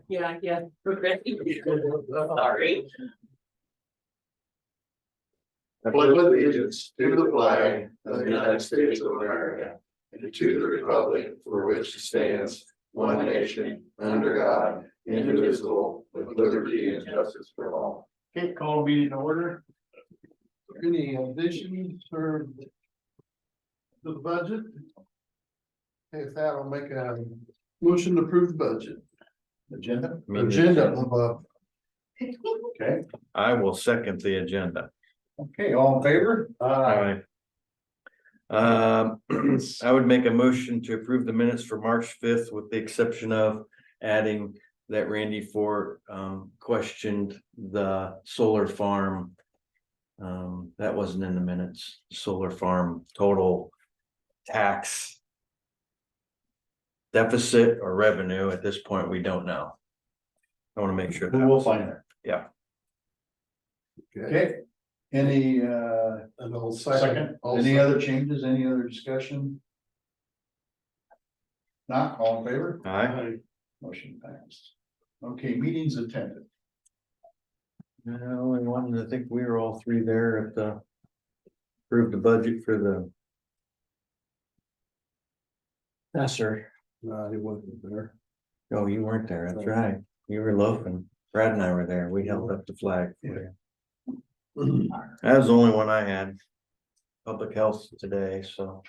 Yeah. Sorry. I pledge allegiance to the flag of the United States of America and to the republic for which it stands, one nation, under God, indivisible, with liberty and justice for all. Okay, call meeting to order. Any additions for the budget? Okay, if that, I'll make a motion to approve the budget. Agenda. Okay, I will second the agenda. okay, all in favor? Aye. I would make a motion to approve the minutes for March 5th with the exception of adding that Randy Ford questioned the solar farm. That wasn't in the minutes, solar farm total tax deficit or revenue at this point, we don't know. I want to make sure. We'll find that. Yeah. Okay, any second, any other changes, any other discussion? Not all in favor? Aye. Motion passed. Okay, meetings attended. I only wanted to think we were all three there at the approved the budget for the. Yes, sir. No, he wasn't there. Oh, you weren't there. That's right. You were loafing. Brad and I were there. We held up the flag for you. That was the only one I had. Public health today, so.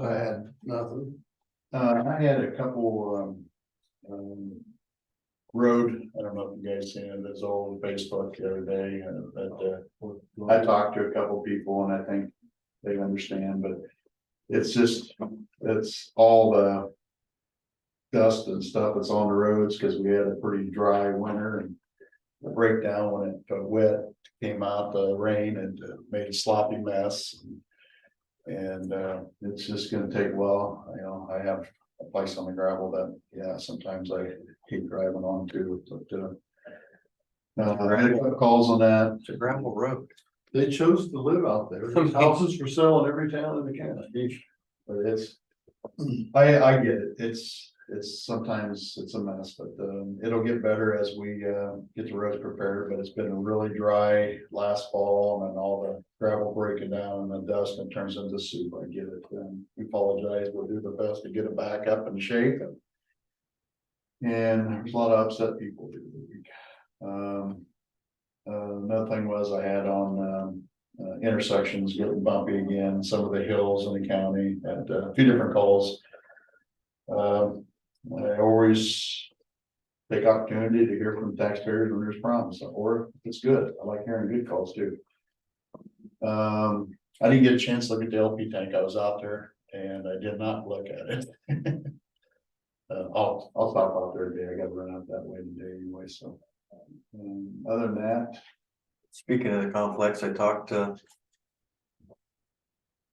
I had nothing. I had a couple, road, I don't know if you guys seen it, it's all on Facebook the other day, but, I talked to a couple people and I think they understand, but it's just, it's all the dust and stuff that's on the roads, because we had a pretty dry winter and the breakdown when it got wet, came out, the rain and made a sloppy mess. And it's just gonna take a while, you know, I have a place on the gravel that, yeah, sometimes I keep driving on to, but I had a couple calls on that. It's a gravel road. They chose to live out there. There's houses for sale in every town in the county. But it's, I get it. It's sometimes it's a mess, but it'll get better as we get the roads prepared, but it's been a really dry last fall and then all the gravel breaking down and the dust and turns into soup. I get it. We apologize. We'll do the best to get it back up in shape. And there's a lot of upset people through the week. Another thing was I had on intersections getting bumpy again, some of the hills in the county, had a few different calls. I always take opportunity to hear from taxpayers when there's problems, or it's good. I like hearing good calls too. I didn't get a chance to look at the LP tank. I was out there and I did not look at it. I'll stop out there today. I gotta run out that way today anyway, so. Other than that. Speaking of the complex, I talked to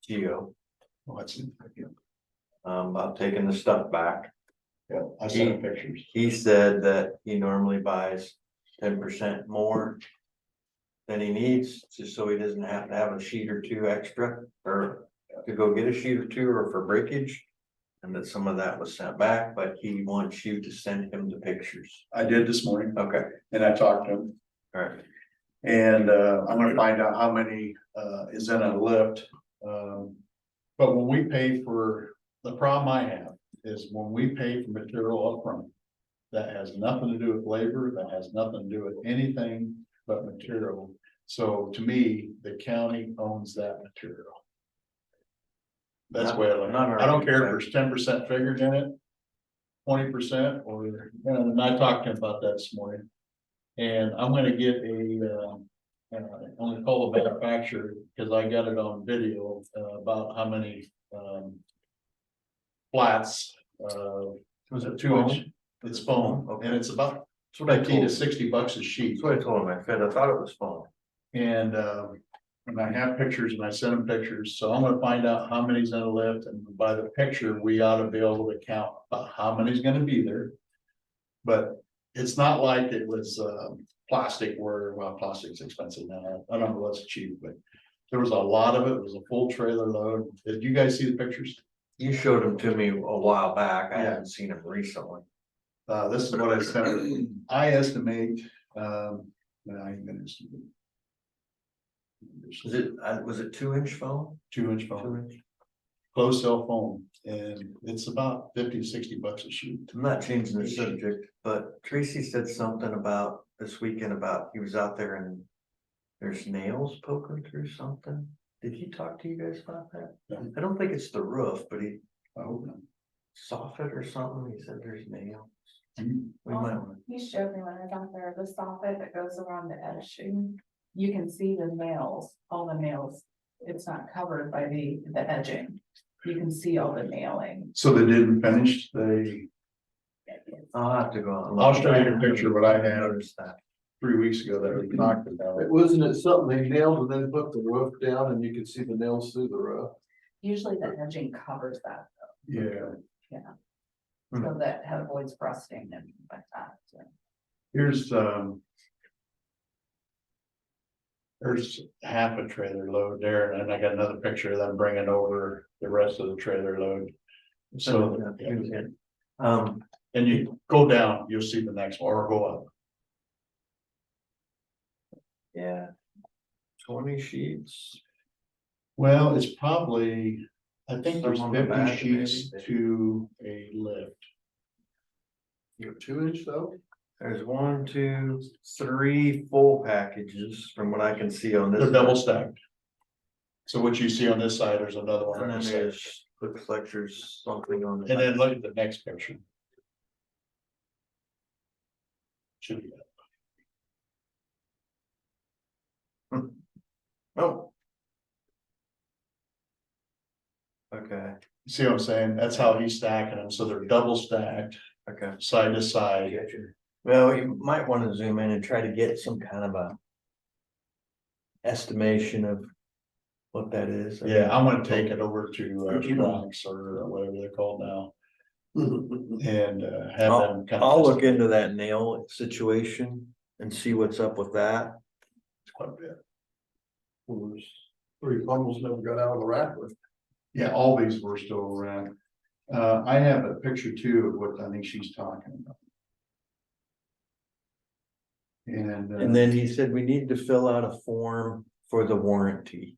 Geo about taking the stuff back. Yeah, I sent pictures. He said that he normally buys 10% more than he needs, just so he doesn't have to have a sheet or two extra, or to go get a sheet or two, or for breakage. And that some of that was sent back, but he wants you to send him the pictures. I did this morning. Okay. And I talked to him. All right. And I'm gonna find out how many is in a lift. But when we pay for, the problem I have is when we pay for material upfront, that has nothing to do with labor, that has nothing to do with anything but material. So to me, the county owns that material. That's the way I look at it. I don't care if there's 10% figured in it, 20%, or, and I talked to him about that this morning. And I'm gonna get I'm gonna call the manufacturer, because I got it on video, about how many flats, was it 2-inch? It's foam, Okay. and it's about That's what I told him. $60 a sheet. That's what I told him. I said, I thought it was foam. And I have pictures and I sent him pictures, so I'm gonna find out how many's in a lift, and by the picture, we ought to be able to count about how many's gonna be there. But it's not like it was plastic where, well, plastic's expensive now. I don't know what's cheap, but There was a lot of it. It was a full trailer load. Did you guys see the pictures? You showed them to me a while back. I Yeah. haven't seen them recently. This is what I sent. I estimate, no, I ain't gonna estimate. Was it 2-inch foam? 2-inch foam, 2-inch? closed cell foam, and it's about 50 to 60 bucks a sheet. I'm not changing the subject, but Tracy said something about this weekend about he was out there and there's nails poking through something. Did he talk to you guys about that? No. I don't think it's the roof, but he I hope not. saw it or something. He said there's nails. Mhm. We might want He showed me when I was out there, the soffit that goes around the edging. You can see the nails, all the nails. It's not covered by the edging. You can see all the nailing. So they didn't finish, they, I'll have to go out. and I'll look. show you a picture of what I had Noticed that. 3 weeks ago that we talked about. Wasn't it something they nailed and then put the roof down and you could see the nails through the roof? Usually the edging covers that, Yeah, so that it avoids rusting and like that. So. here's, there's half a trailer load there, and I got another picture of them bringing over the rest of the trailer load. So, and you go down, you'll see the next one, or go up. Yeah. 20 sheets. Well, it's probably, I think there's Some on the 50 back, sheets maybe. to a lift. You have 2-inch though? There's 1, 2, 3 full packages from what I can see on this. They're double stacked. So what you see on this side, there's another one And on then this side. there's, looks like there's something on. And then look at the next picture. Should be. Oh. Okay, See what I'm saying? That's how he's stacking them. So they're double stacked, okay. side to side. Well, you might want to zoom in and try to get some kind of a estimation of what that is. I Yeah, mean, I'm gonna take it over to electronics or whatever they're called now. And have them kind of. I'll look into that nail situation and see what's up with that. It's quite a bit. Well, there's 3 funnels never got out of the rack with. Yeah, all these were still around. I have a picture too of what I think she's talking about. And then he said we need to fill out a form for the warranty.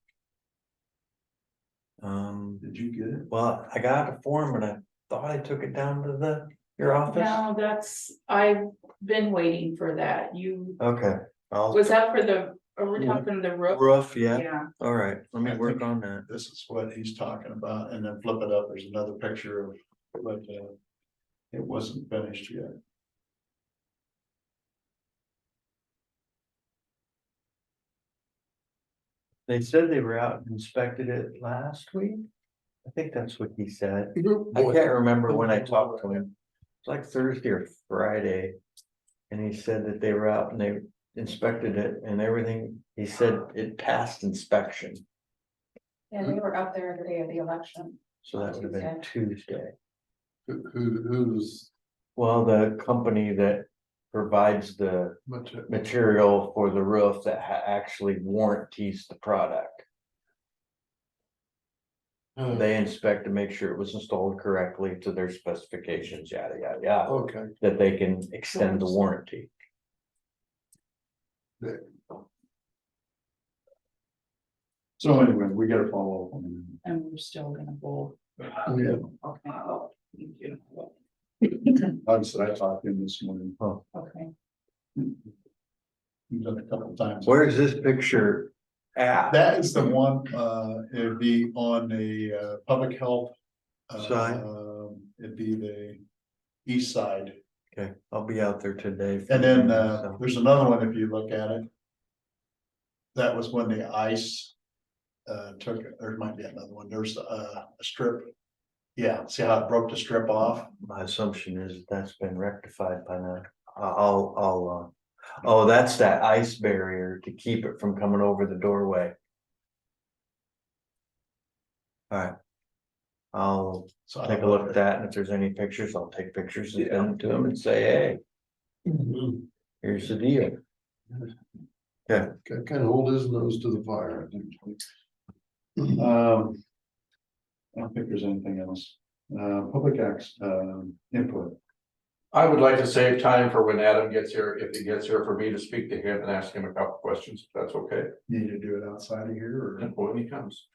Did you get it? Well, I got a form and I thought I took it down to your office. No, I've been waiting for that. Okay, Was that for are we talking the roof? roof, yeah, Yeah, all right, let me I work think- on that. This is what he's talking about, and then flip it up, there's another picture of, but it wasn't finished yet. They said they were out and inspected it last week. I think that's what he said. I can't remember when I talked to him. It's like Thursday or Friday. And he said that they were out and they inspected it and everything. He said it passed inspection. yeah, they were up there the day of the election. So that would have been Tuesday. Who's Well, the company that provides the much? material for the roof that actually warranties the product. They inspect to make sure it was installed correctly to their specifications, yada, yada, yada, Okay. that they can extend the warranty. So anyway, we gotta follow up on that. And we're still gonna go. Yeah. Okay. Oh, thank you. Obviously, I talked to him this morning. Okay. He's done a couple of times. Where's this picture at? That is the one, it'd be on the, public health. Side. It'd be the east side. Okay, I'll be out there today. And then, So, there's another one, if you look at it. That was when the ice, took, there might be another one, there's a strip. Yeah, see how it broke the strip off? my assumption is that's been rectified by now. Oh, that's that ice barrier to keep it from coming over the doorway. Alright. I'll So I take a don't look know. at that, and if there's any pictures, I'll take pictures and send them to them and say, hey, here's the deal. Kind of hold his nose to the fire, I think. I don't think there's anything else. Public acts, input. I would like to save time for when Adam gets here, if he gets here, for me to speak to him and ask him a couple questions, if that's okay, You need to do it outside of here or? when he comes.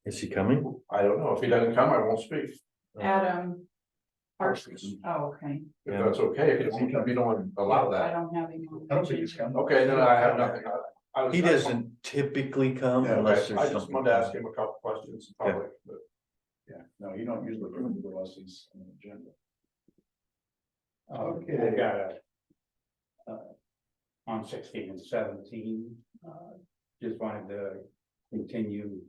Is he coming? I don't know, if he doesn't come, I won't speak, Adam. Parsons. Oh, okay. if Yeah. that's okay, if you don't allow I that. don't have any. I don't think he's coming. Okay, then I have nothing. I was- He doesn't typically come Yeah, unless Okay, there's I just something. wanted to ask him a couple questions in public, but Yeah, no, you don't usually come unless he's on the agenda. I got a. On 16 and 17, just wanted to continue,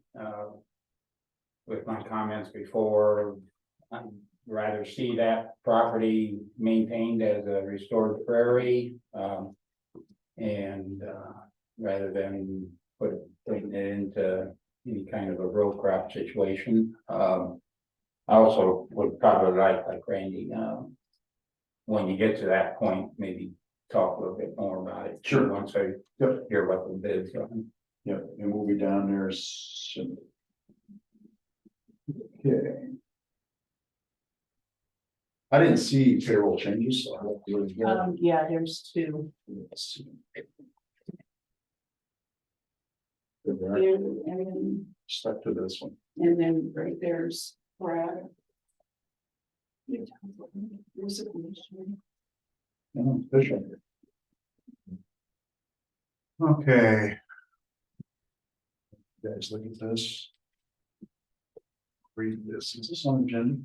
with my comments before. I'd rather see that property maintained as a restored prairie, and, rather than putting it into any kind of a row crop situation. I also would probably like Randy, when you get to that point, maybe talk a little bit more about it. Sure. Once I Yep. hear what the bids are. Yep, and we'll be down there soon. Okay. I didn't see payroll changes, so I hope you really get it. Yeah, there's two. Let's see. Here, Stuck to this one. and then right there's Brad. There's a commissioner. Official. Okay. You guys look at this. Read this. Is this on the agenda?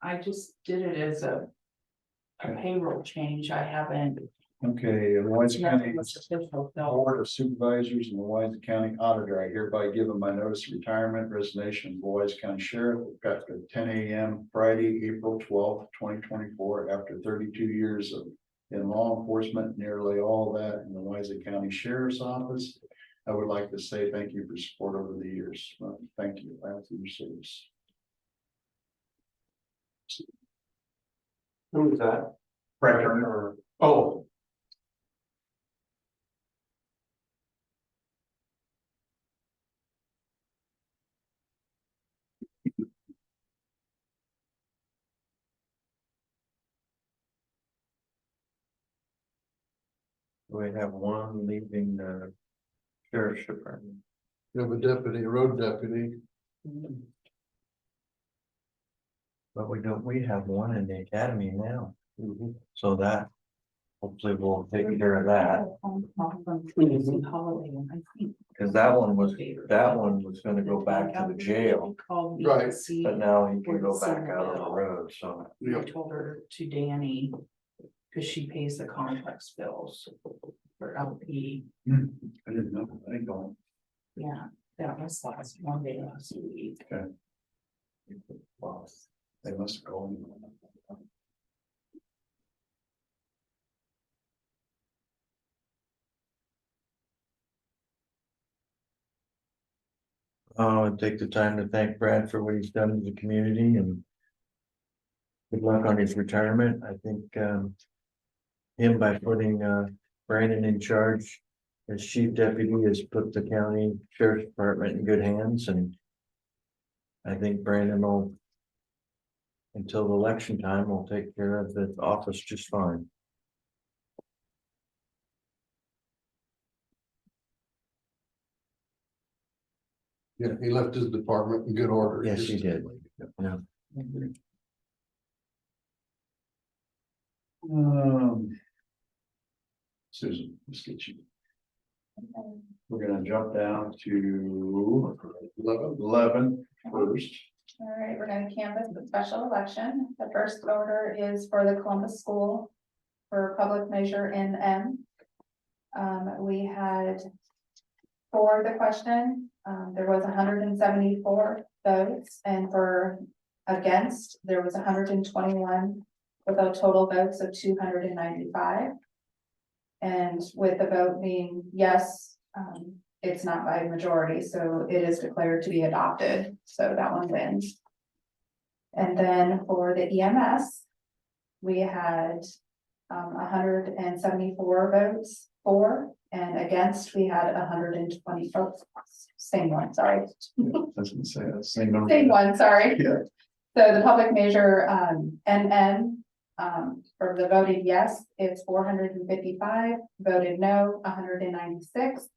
I just did it as a payroll change. I haven't. Okay, the Louisa County Nothing was official, so. Board of Supervisors and the Louisa County Auditor, I hereby give them my notice of retirement, resignation of Louisa County Sheriff effective 10 a.m. Friday, April 12th, 2024, after 32 years of in law enforcement, nearly all of that in the Louisa County Sheriff's Office. I would like to say thank you for support over the years. Thank you for your service. who is that? Brad Turner. Oh. We have one leaving the sheriff's department. You have a deputy, a road deputy. But we have one in the academy now. So that hopefully we'll take care of that. Cause that one was gonna go back to the jail, Right. but now he can go back out on the road, so. I told her to Danny, cause she pays the complex bills for LP. I didn't know. I didn't go. Yeah, that was one day last week. Wow. They must go. And take the time to thank Brad for what he's done to the community and. Good luck on his retirement. I think, him by putting, Brandon in charge. As chief deputy has put the county sheriff's department in good hands and. I think Brandon will. Until the election time, will take care of the office just fine. Yeah, he left his department in good order. Yes, he did. Yeah. Susan, let's get you. We're gonna jump down to 11 first. All right, we're gonna canvass the special election. The first order is for the Columbus School for public measure NM. We had for the question, there was 174 votes, and for against, there was 121, with a total votes of 295. And with the vote being yes, it's not by majority, so it is declared to be adopted, so that one wins. And then for the EMS, we had 174 votes for, and against, we had 120 votes. Same one, sorry. Doesn't say that same number. Same one, sorry. Yeah. So the public measure, NN, for the voted yes, it's 455, voted no, 196.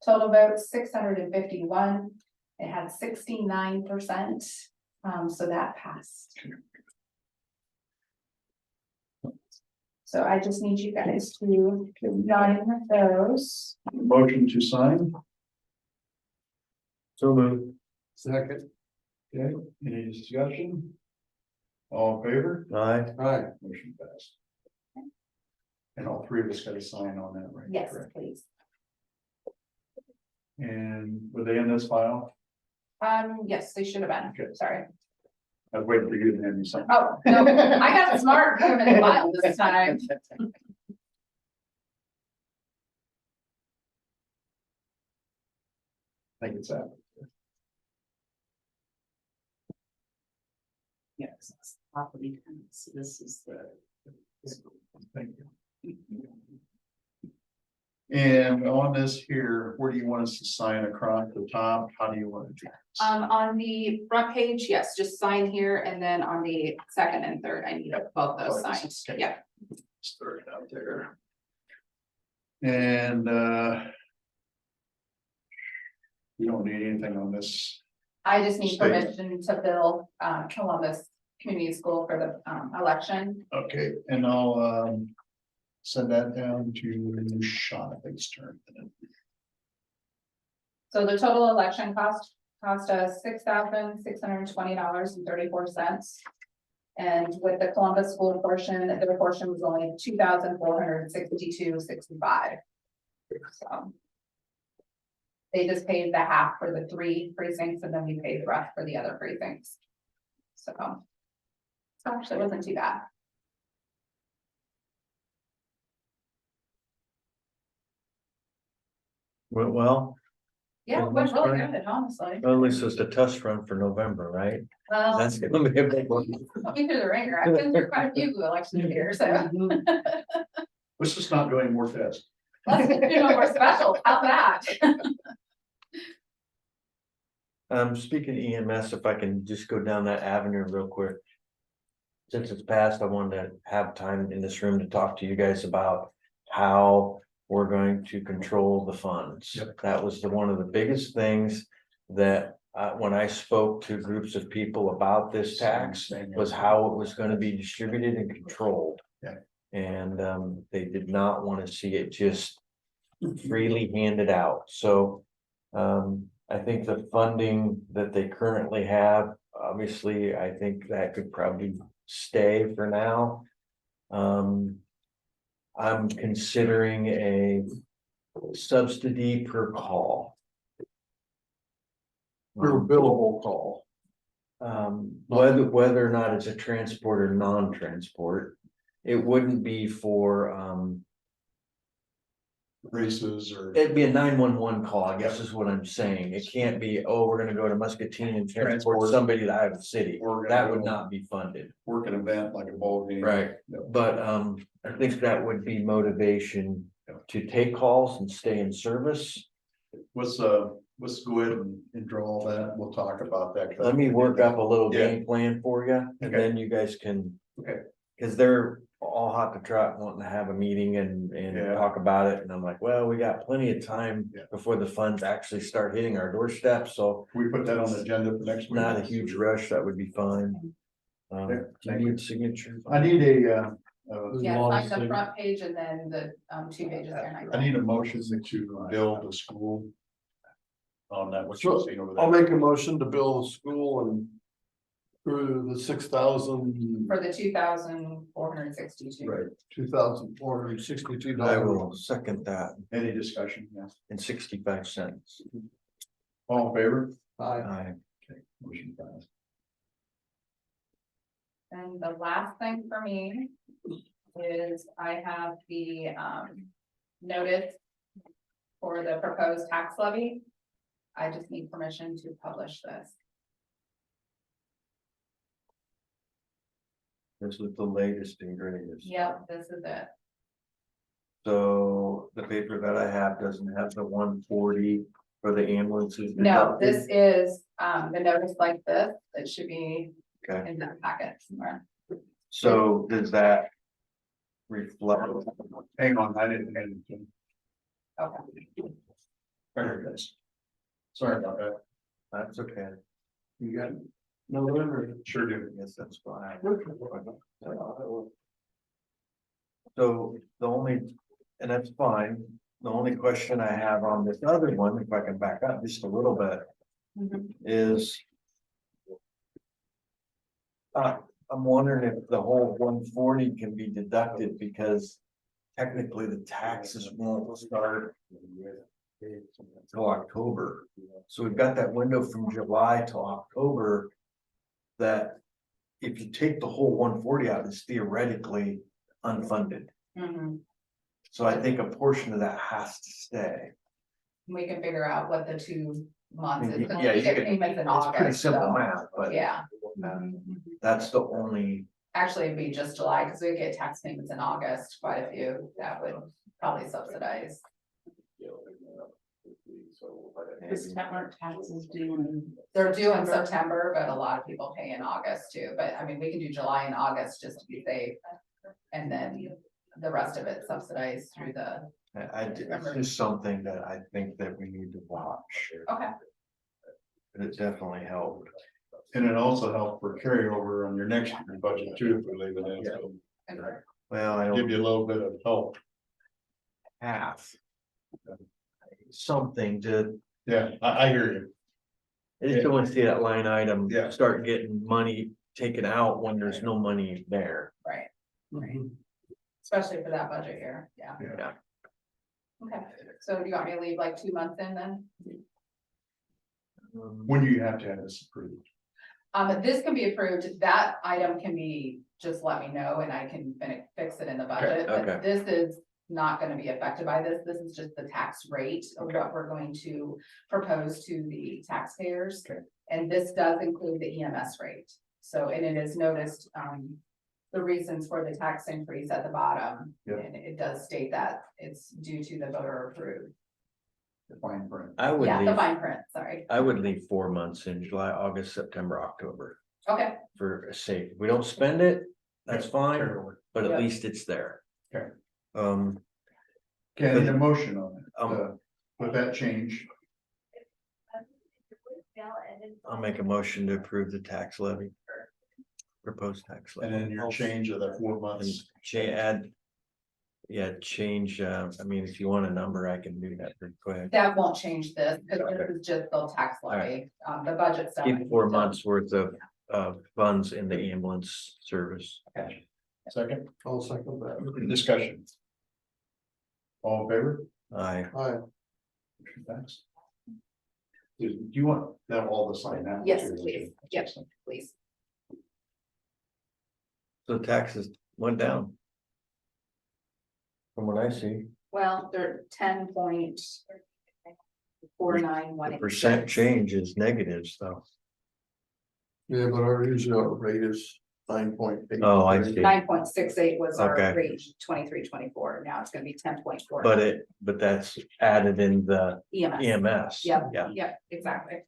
Total votes, 651. It had 69%, so that passed. So I just need you guys to sign those. Motion to sign. So moved. Second. Okay, any discussion? All in favor? Aye. Aye. Motion passed. And all three of us got to sign on that, right? Yes, Correct. please. And were they in this file? Yes, they should have been. Okay. Sorry. I was waiting for you to hand me something. Oh, no, I got smart, put them in the file this time. I think it's that. Yes, it's property, so this is the. Thank you. And on this here, where do you want us to sign across the top? How do you want to do this? On the front page, yes, just sign here, and then on the second and third, I need both those signs, Okay. yeah. Start it out there. And you don't need anything on this. I just need Statement. permission to bill, Columbus Community School for the, election. Okay, and I'll send that down to Sean, I think it's turn. So the total election cost us $6,620.34. And with the Columbus school portion, their portion was only $2,462.65. So. They just paid the half for the 3 precincts, and then we paid the rest for the other precincts. So. Actually, it wasn't too bad. Went well. Yeah, it went really good, honestly. Well, at least it's a test run for November, right? Well, That's gonna be a big one. put me through the ringer. I've been through quite a few elections here, so. Let's just not do any more tests. Let's do no more special. How's that? Speaking of EMS, if I can just go down that avenue real quick. Since it's passed, I wanted to have time in this room to talk to you guys about how we're going to control the funds. Yep. That was one of the biggest things that, when I spoke to groups of people about this tax, was how it was gonna be distributed and controlled. Yeah. And, they did not want to see it just freely handed out, so. I think the funding that they currently have, obviously, I think that could probably stay for now. I'm considering a subsidy per call. Your billable call. Whether or not it's a transport or non-transport, it wouldn't be for, Races or. it'd be a 911 call, I guess is what I'm saying. It can't be, oh, we're gonna go to Muscatine and transport Transport. somebody to Iowa City. We're That gonna would go not be funded. work an event like a ball game. Right, Yep. but I think that would be motivation to take calls and stay in service. Let's go ahead and draw all that. We'll talk about that. Let me work up a little Yeah. game plan for you, and Okay. then you guys can. Okay. Cause they're all hot to trot, wanting to have a meeting and Yeah. talk about it, and I'm like, well, we got plenty of time Yeah. before the funds actually start hitting our doorstep, so. Can we put that on the agenda for next week? Not a huge rush, that would be fine. Okay, Do you thank you. need signatures? I need a, Yeah, sign the front page and then the, 2 pages there. I need a motion to build a school. On that, what you're seeing over there. I'll make a motion to build a school and through the 6,000. For the 2,462. Right, $2,462. I will second that Any discussion? Yes. in 65 cents. All in favor? Aye. Okay, motion passed. And the last thing for me is I have the notice for the proposed tax levy. I just need permission to publish this. This was the latest and greatest. Yep, this is it. So the paper that I have doesn't have the 140 for the ambulances. No, deducted? this is, the notice like this, it should be Okay, in that packet somewhere. so does that reflect? Hang on, I didn't hand it to him. Okay. There it is. Sorry about that. That's okay. You got it? No, whatever. Sure do. Yes, that's fine. So the only, and that's fine, the only question I have on this other one, if I can back up just a little bit, Mhm. is. I'm wondering if the whole 140 can be deducted because technically the taxes won't start until October. So we've got that window from July till October. That if you take the whole 140 out, it's theoretically unfunded. Mhm. So I think a portion of that has to stay. We can figure out what the 2 months is. 'cause Yeah, we you get could, payments in it's pretty August, simple so, math, but yeah. that's the only, Actually, it'd be just July, because we get tax payments in August, quite a few, that would probably subsidize. Aren't taxes due? They're due in September, but a lot of people pay in August too, but I mean, we can do July and August just to be safe. And then the rest of it subsidized through the, it's just something that I think that we need to watch. okay, But it definitely helped. And it also helped for carryover on your next year's budget too, if we leave it in, so Well, I give don't you a little bit of help. have. Something to, Yeah, I hear you. I just don't want to see that line item. Yeah. Start getting money taken out when there's no money there. right, especially for that budget year, yeah. Yeah. Okay, so do you want me to leave like 2 months in then? When do you have to have this approved? This can be approved, that item can be, just let me know and I can fix it in the budget, okay. but this is not gonna be affected by this. This is just the tax rate of what we're going to propose to the taxpayers. Okay. And this does include the EMS rate. So, and it is noticed, the reasons for the tax increase at the bottom. Yep. And it does state that it's due to the voter approved. The fine print. I would Yeah, the leave, fine print, sorry. I would leave 4 months in July, August, September, October Okay, for a safe. If we don't spend it, that's fine, Carryover. but at Yeah. least it's there. Okay. Um, Can I need a motion on it, Um, with that change? I'll make a motion to approve the tax levy. Proposed tax And levy. then your change of the 4 And months. add. Yeah, change, I mean, if you want a number, I can do that, go ahead. that won't change this, because this is just the tax levy, the budget stuff. Keep 4 months worth of funds in the ambulance service. Second, I'll second that. discussion. All in favor? I, Aye. Thanks. Do you want them all to sign that? Yes, please. Yep. Please. so taxes went down. From what I see, Well, they're 10.491. the percent change is negative, so. Yeah, but our usual rate is 9.8. Oh, I see. 9.68 was our Okay. rate, 23-24. Now it's gonna be 10.4. But that's added in the EMS. EMS. Yep, Yeah, yep, exactly.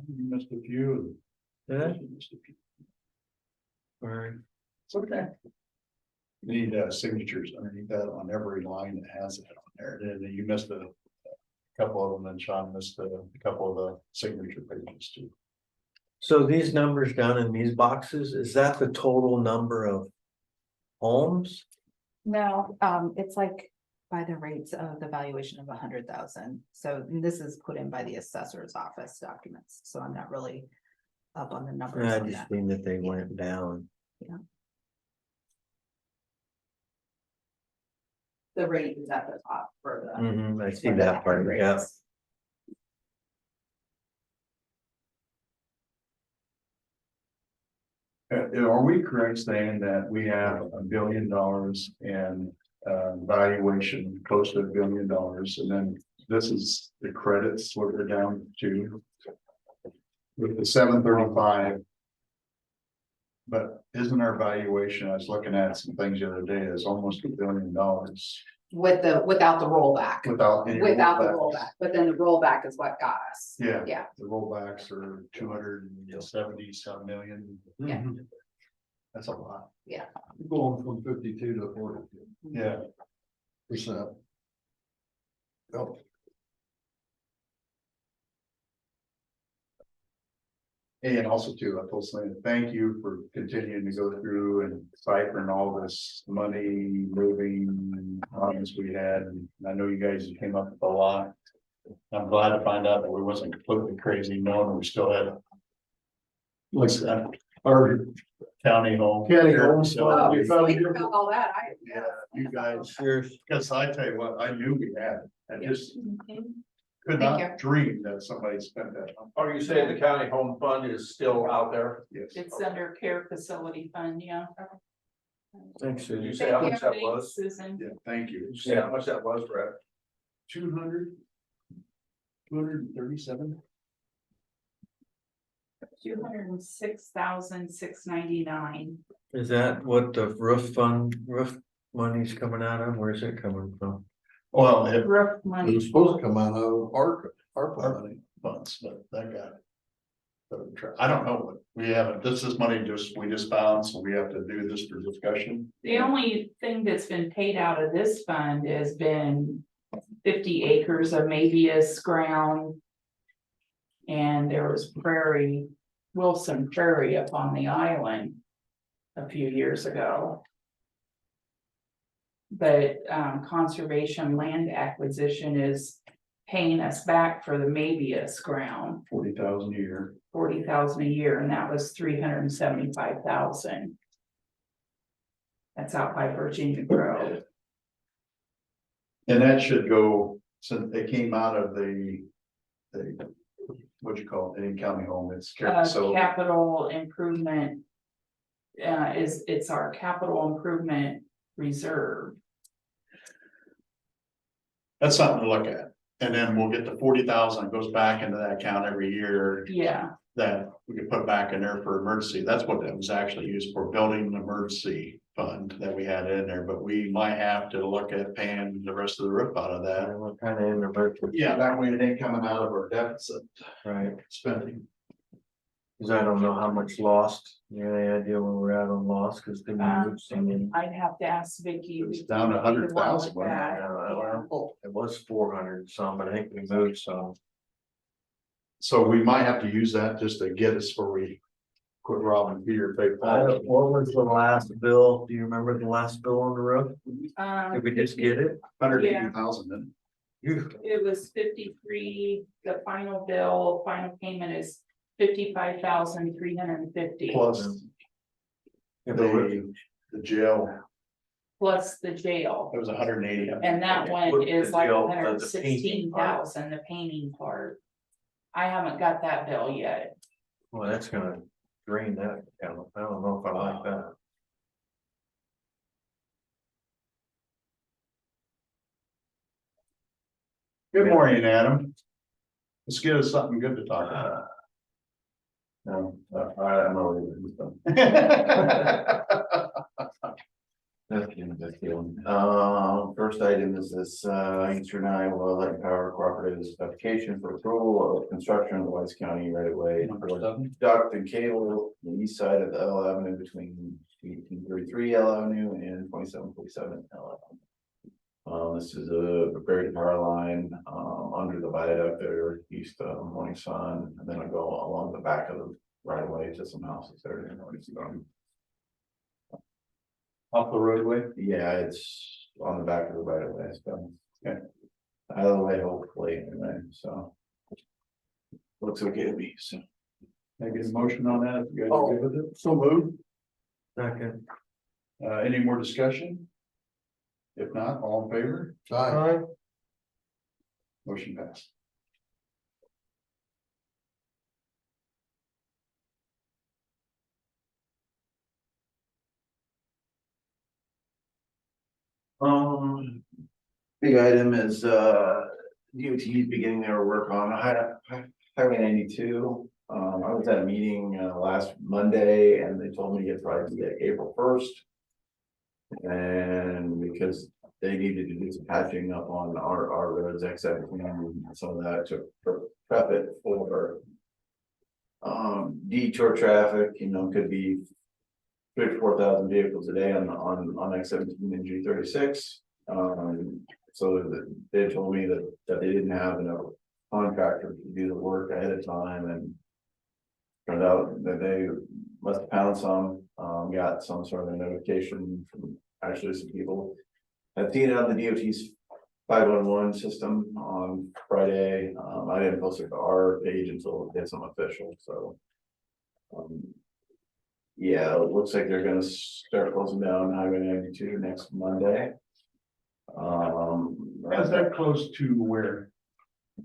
You missed a few. Did I? You missed a few. Alright. It's okay. You need signatures underneath that on every line that has it on there. And then you missed a couple of them, and Sean missed a couple of the signature pages too. So these numbers down in these boxes, is that the total number of homes? No, it's like By the rates of the valuation of 100,000. So this is put in by the assessor's office documents, so I'm not really up on the numbers I on just that. mean that they went down. The rate is at the top for the. I see that part, yeah. Are we correct saying that we have $1 billion in valuation, close to $1 billion, and then this is the credits, what we're down to? With the 735. But isn't our valuation, I was looking at some things the other day, is almost $1 billion Without the rollback, without any. without the rollbacks. rollback, but then the rollback is what got us. Yeah. Yeah. The rollbacks are 270-some million. Yeah. That's a lot. Going from 52 to 42%. Yeah. Yep. And also too, I told Selena, thank you for continuing to go through and ciphering all this money moving problems we had. And I know you guys came up with a lot. I'm glad to find out that we wasn't completely crazy, knowing we still had. What's that? Our county home. County home. Oh, You we found think about all that, Yeah, you guys, Cheers. because I tell you what, I knew we had it. I just could Thank not dream that somebody spent that. Are you saying the county home fund is still out there? Yes. It's under care facility fund, yeah. Thanks, Did you Susan. say how Thank much you. that was? Susan. Yeah, thank you. Did you say how much that was, Brett? 237. 206,699. Is that what the roof money's coming out of? Where's it coming from? Well, it Roof It money. was supposed to come out of our money. funds, but that got. I don't know what we haven't, this is money we just found, so we have to do this for discussion. The only thing that's been paid out of this fund has been 50 acres of Mavius ground. And there was Wilson Prairie up on the island a few years ago. But conservation land acquisition is paying us back for the Mavius ground, 40,000 a year. 40,000 a year, and that was 375,000. That's out by Virginia Grove. And that should go, since they came out of the, what'd you call it, the county home, it's care facility. Capital improvement. It's our capital improvement reserve. That's something to look at. And then we'll get the 40,000, goes back into that account every year. Yeah, That we could put back in there for emergency. That's what that was actually used for, building an emergency fund that we had in there, but we might have to look at paying the rest of the roof out of that. What kind of emergency? Yeah, that way it ain't coming out of our deficit Right, spending. cause I don't know how much lost. You have any idea where we're at on loss? Cause the moved some in. I'd have to ask Vicky. It's down to 100,000, with that. It was 400 some, but I think we moved some. So we might have to use that just to get us where we quit robbing Peter, pay Paul. What was the last bill? Do you remember the last bill on the roof? Did we just get it? 180,000 then. It was 53, the final bill, final payment is 55,350 Plus the jail, plus the jail. it was 180. And that one What is the like jail, the 116,000, the painting part. I haven't got that bill yet. Well, that's gonna drain that account. I don't know if I like that. Good morning, Adam. Let's get us something good to talk about. No, I'm already. First item is this, Eastern Iowa Light Power Cooperative application for approval of construction of the Wise County right away. Duct and cable, the east side of the L Avenue between 1833 L Avenue and 2747 L Avenue. This is a buried power line, under the viaduct there, east of Morning Sun, and then I go along the back of the right away to some houses there. Off the roadway. Yeah, it's on the back of the right of way, so. Okay. Out of the way, hopefully, anyway, so. Looks okay to me, so. Can I get a motion on that? You guys Oh. good with it? So moved. Second. Any more discussion? If not, all in favor? Aye. Motion passed. Big item is, DOT beginning their work on Highway 92. I was at a meeting, last Monday and they told me it's probably be April 1st. And because they needed to do some patching up on our roads, X17, and some of that to prep it for detour traffic, you know, could be 34,000 vehicles a day on X17 and G36. So they told me that they didn't have enough contractor to do the work ahead of time, and turned out that they must have found some, got some sort of notification from actually some people. I've seen it on the DOT's 511 system on Friday. I didn't post it to our page until it's some official, so. Yeah, it looks like they're gonna start closing down Highway 92 next Monday. Is that close to where?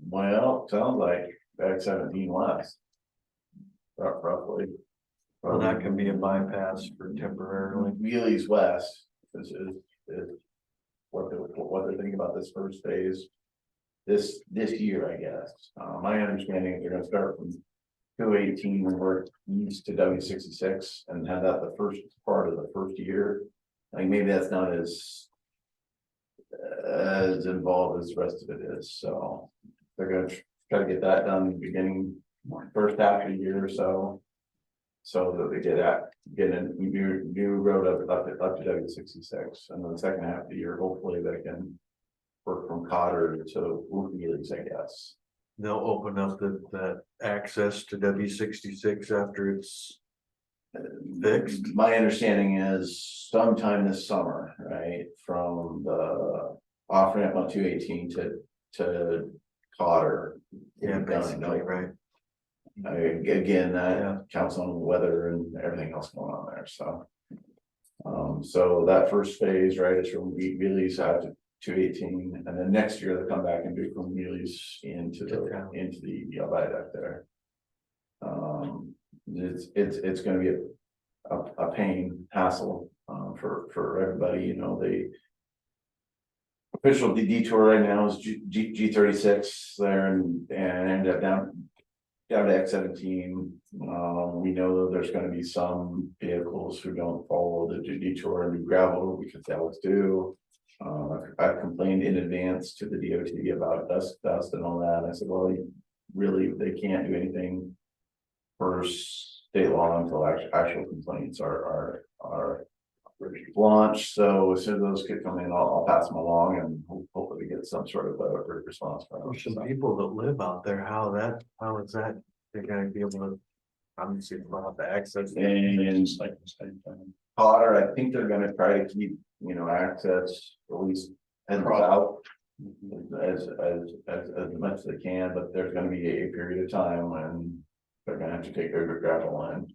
Well, sounds like X17 west. Roughly. Well, that can be a bypass for temporarily. Wheelies west is what they're thinking about this first phase. This year, I guess. My understanding is they're gonna start from 218 and work east to W66 and have that the first part of the first year. Like maybe that's not as involved as the rest of it is, so they're gonna try to get that done beginning first half of the year or so. So that they get a new road up to W66, and then the second half of the year, hopefully they can work from Cotter to Wheelies, I guess. They'll open up that access to W66 after it's fixed. My understanding is sometime this summer, right, from the off ramp on 218 to Cotter. Yeah, basically, right. Again, that Yeah. counts on weather and everything else going on there, so. So that first phase, right, is from Wheelies out to 218, and then next year they'll come back and do from Wheelies into the viaduct there. It's gonna be a pain, hassle, for everybody, you know, the official detour right now is G36 there and end up down to X17. We know that there's gonna be some vehicles who don't follow the detour and do gravel because they always do. I've complained in advance to the DOT about dust and all that. I said, well, really, they can't do anything for state law until actual complaints are launched. So as soon as those could come in, I'll pass them along and hopefully get some sort of a response from them. There's some people that live out there, how is that, they're gonna be able to, obviously, they'll have to access. And It's like the same thing. Potter, I think they're gonna try to keep, you know, access at least and out as much as they can, but there's gonna be a period of time when they're gonna have to take their gravel line.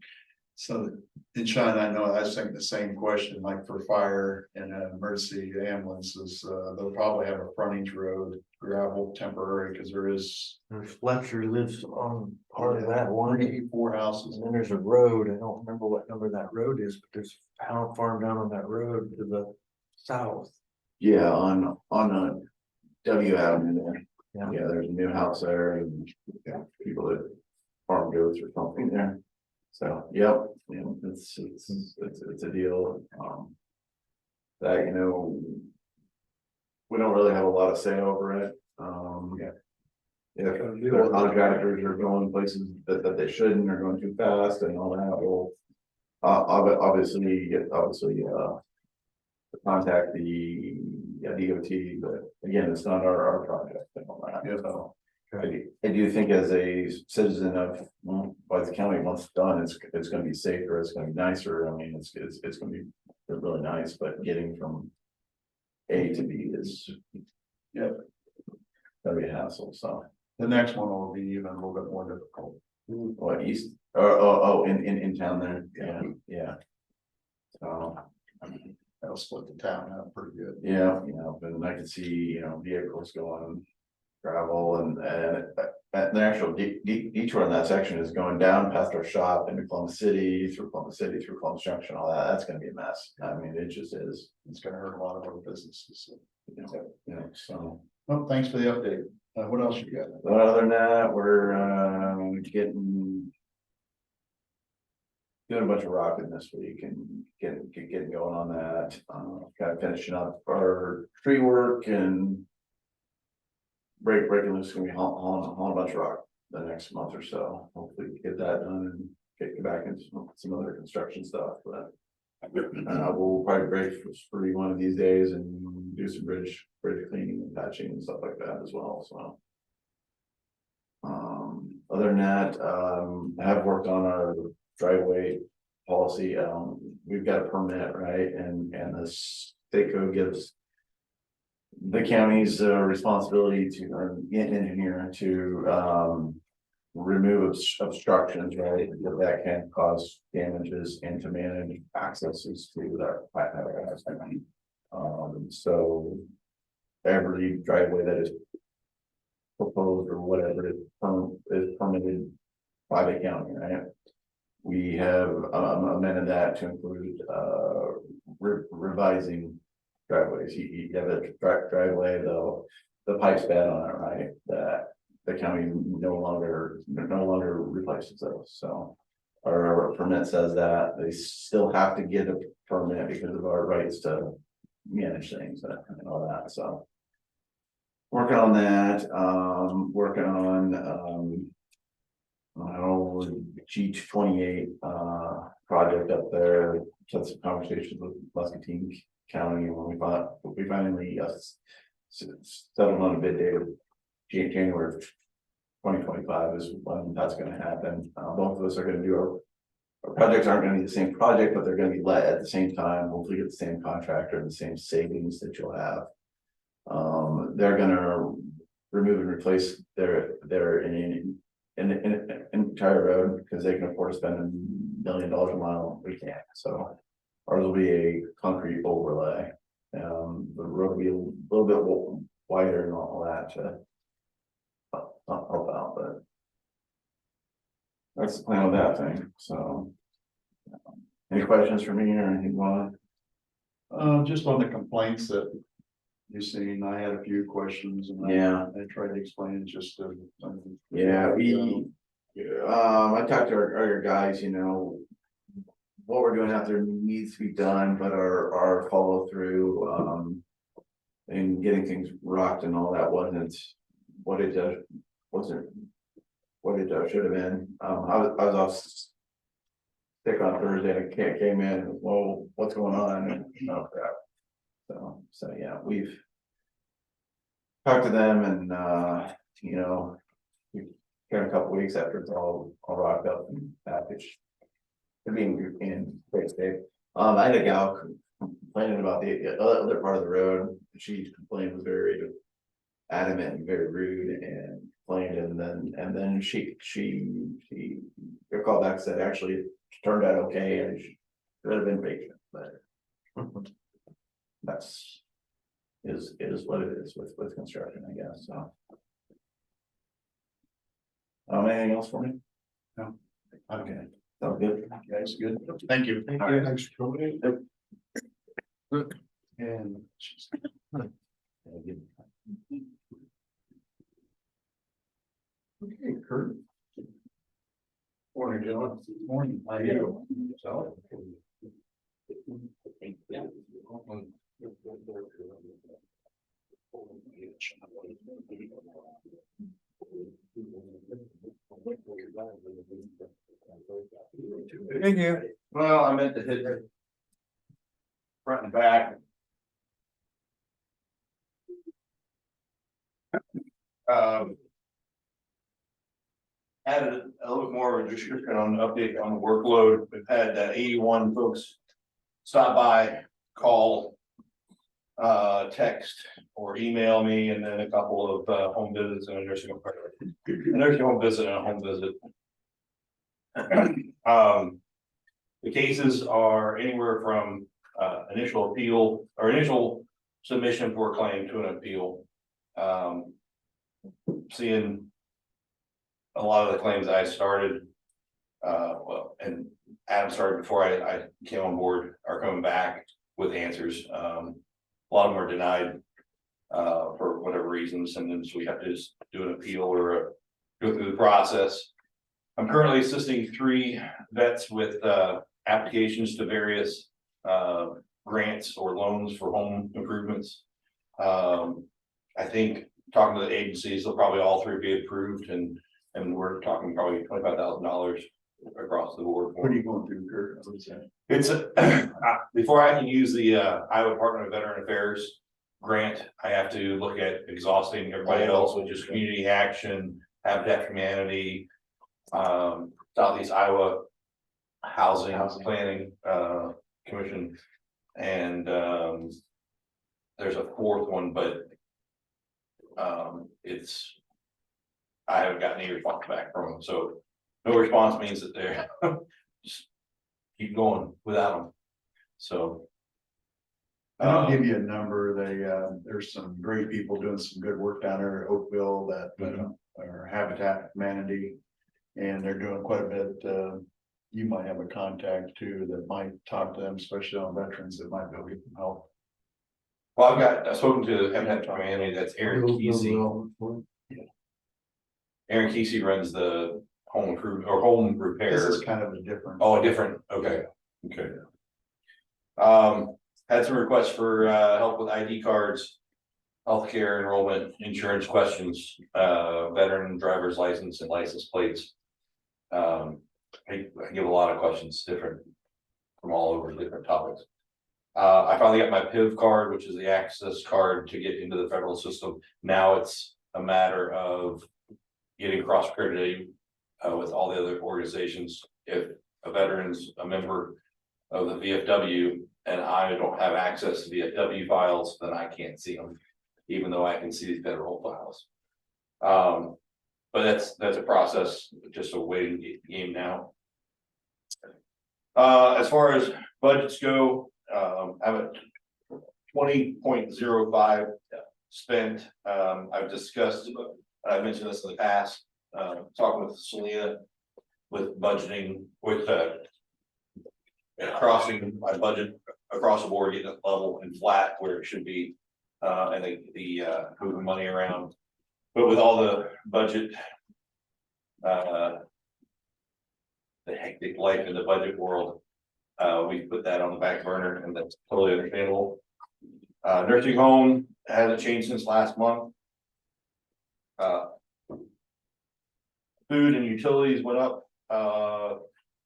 So, in Sean, I know I was thinking the same question, like for fire and emergency ambulances, they'll probably have a frontage road, gravel temporary, because there is. There's Fletcher lives on part of that one, 84 houses. and then there's a road, I don't remember what number that road is, but there's a pound farm down on that road to the south. Yeah, on a W Avenue there. Yeah. Yeah, there's a new house there and people that farm goats or something there. So, yep, you know, it's a deal, that, you know, we don't really have a lot of say over it, yeah. If the contractors are going places that they shouldn't, or going too fast and all that, well, obviously, contact the DOT, but again, it's not our project and all that, so. I do think as a citizen of, well, by the county, once it's done, it's gonna be safer, it's gonna be nicer, I mean, it's gonna be really nice, but getting from A to B is. Yep. That'd be a hassle, so. The next one will be even a little bit more difficult. What, east, in town there, yeah. So, That'll split the town out pretty good. yeah, but I can see, vehicles going, gravel and the actual detour in that section is going down past our shop into Columbus City, through Columbus Junction, all that, that's gonna be a mess. I mean, it just is, It's gonna hurt a lot of our businesses. so. Well, thanks for the update. What else you got? But other than that, we're doing a bunch of rocking this week and getting going on that. Kind of finishing up our tree work and breaking loose, gonna be hauling a bunch of rock the next month or so. Hopefully get that done and get back into some other construction stuff, but we'll probably break free one of these days and do some bridge cleaning and patching and stuff like that as well, so. Other than that, I have worked on our driveway policy. We've got a permit, right? And the state code gives the county's responsibility to, or get an engineer to remove obstructions, right? That can cause damages and to manage accesses to that. So every driveway that is proposed or whatever is permitted by the county, right? We have amended that to include revising driveways. You have a driveway, though, the pipe's bad on it, right? That the county no longer replaces those, so. Our permit says that they still have to get a permit because of our rights to manage things and all that, so. Working on that, working on, G28 project up there, had some conversations with Muscatine County, and when we finally settled on a bid date of January 2025 is when that's gonna happen. Both of us are gonna do our projects aren't gonna be the same project, but they're gonna be let at the same time, hopefully get the same contractor and the same savings that you'll have. They're gonna remove and replace their entire road because they can afford to spend $1 million a mile. We can't, so ours will be a concrete overlay. The road will be a little bit wider and all that to help out, but that's the plan with that thing. So, any questions for me or anything, Juan? Just on the complaints that you seen, I had a few questions and I tried to explain it just to. Yeah, I talked to our guys, what we're doing out there needs to be done, but our follow through, and getting things rocked and all that wasn't what it should have been. I was off sick on Thursday and came in, and, well, what's going on? And crap. So yeah, we've talked to them and, we've got a couple weeks after it's all rocked up and packaged. To be in great state. I had a gal complaining about the other part of the road. She complained, was very adamant and very rude and complained, and then she called back and said actually it turned out okay and she should have been patient, but that's is what it is with construction, I guess. So anything else for me? No. Okay. Sounds good. Guys, good. Thank you. Thank you. Thanks for coming in. And. Okay, Kurt. Morning, John. Morning. How are you? So. Thank you. Well, I meant to hit it front and back. Added a little bit more of a description on the update on the workload. We've had 81 folks stop by, call, text or email me, and then a couple of home visits and a nursing home visit and a home visit. The cases are anywhere from initial appeal or initial submission for a claim to an appeal. Seeing a lot of the claims I started, well, and Adam started before I came on board, are coming back with answers. A lot of them are denied for whatever reasons, and then so we have to just do an appeal or go through the process. I'm currently assisting 3 vets with applications to various grants or loans for home improvements. I think talking to the agencies, they'll probably all 3 be approved, and we're talking probably $25,000 across the board. What are you going through, Kurt? It's before I can use the Iowa Department of Veteran Affairs grant, I have to look at exhausting everybody else, which is community action, Habitat for Humanity, Southeast Iowa Housing Planning Commission, and there's a 4th one, but it's I haven't gotten any response back from them. So no response means that they're just keep going without them. So I'll give you a number. There's some great people doing some good work down there at Oakville that are Habitat for Humanity, and they're doing quite a bit. You might have a contact too that might talk to them, especially on veterans that might be able to get them help. well, I've spoken to Habitat for Humanity. That's Aaron Kesey. Aaron Kesey runs the home improvement or home repair. This is kind of a different. Oh, different, okay. Had some requests for help with ID cards, healthcare enrollment, insurance questions, veteran driver's license and license plates. I give a lot of questions different from all over different topics. I finally got my PIV card, which is the access card to get into the federal system. Now it's a matter of getting cross accredited with all the other organizations. If a veteran's a member of the VFW and I don't have access to VFW files, then I can't see them, even though I can see the federal files. But that's a process, just a waiting game now. As far as budgets go, I'm at 20.05 spent. I've discussed, I mentioned this in the past, talking with Selena with budgeting, with crossing my budget across the board, getting it level and flat where it should be, and the moving money around. But with all the budget, the hectic life in the budget world, we put that on the back burner, and that's totally understandable. Nursing home hasn't changed since last month. Food and utilities went up.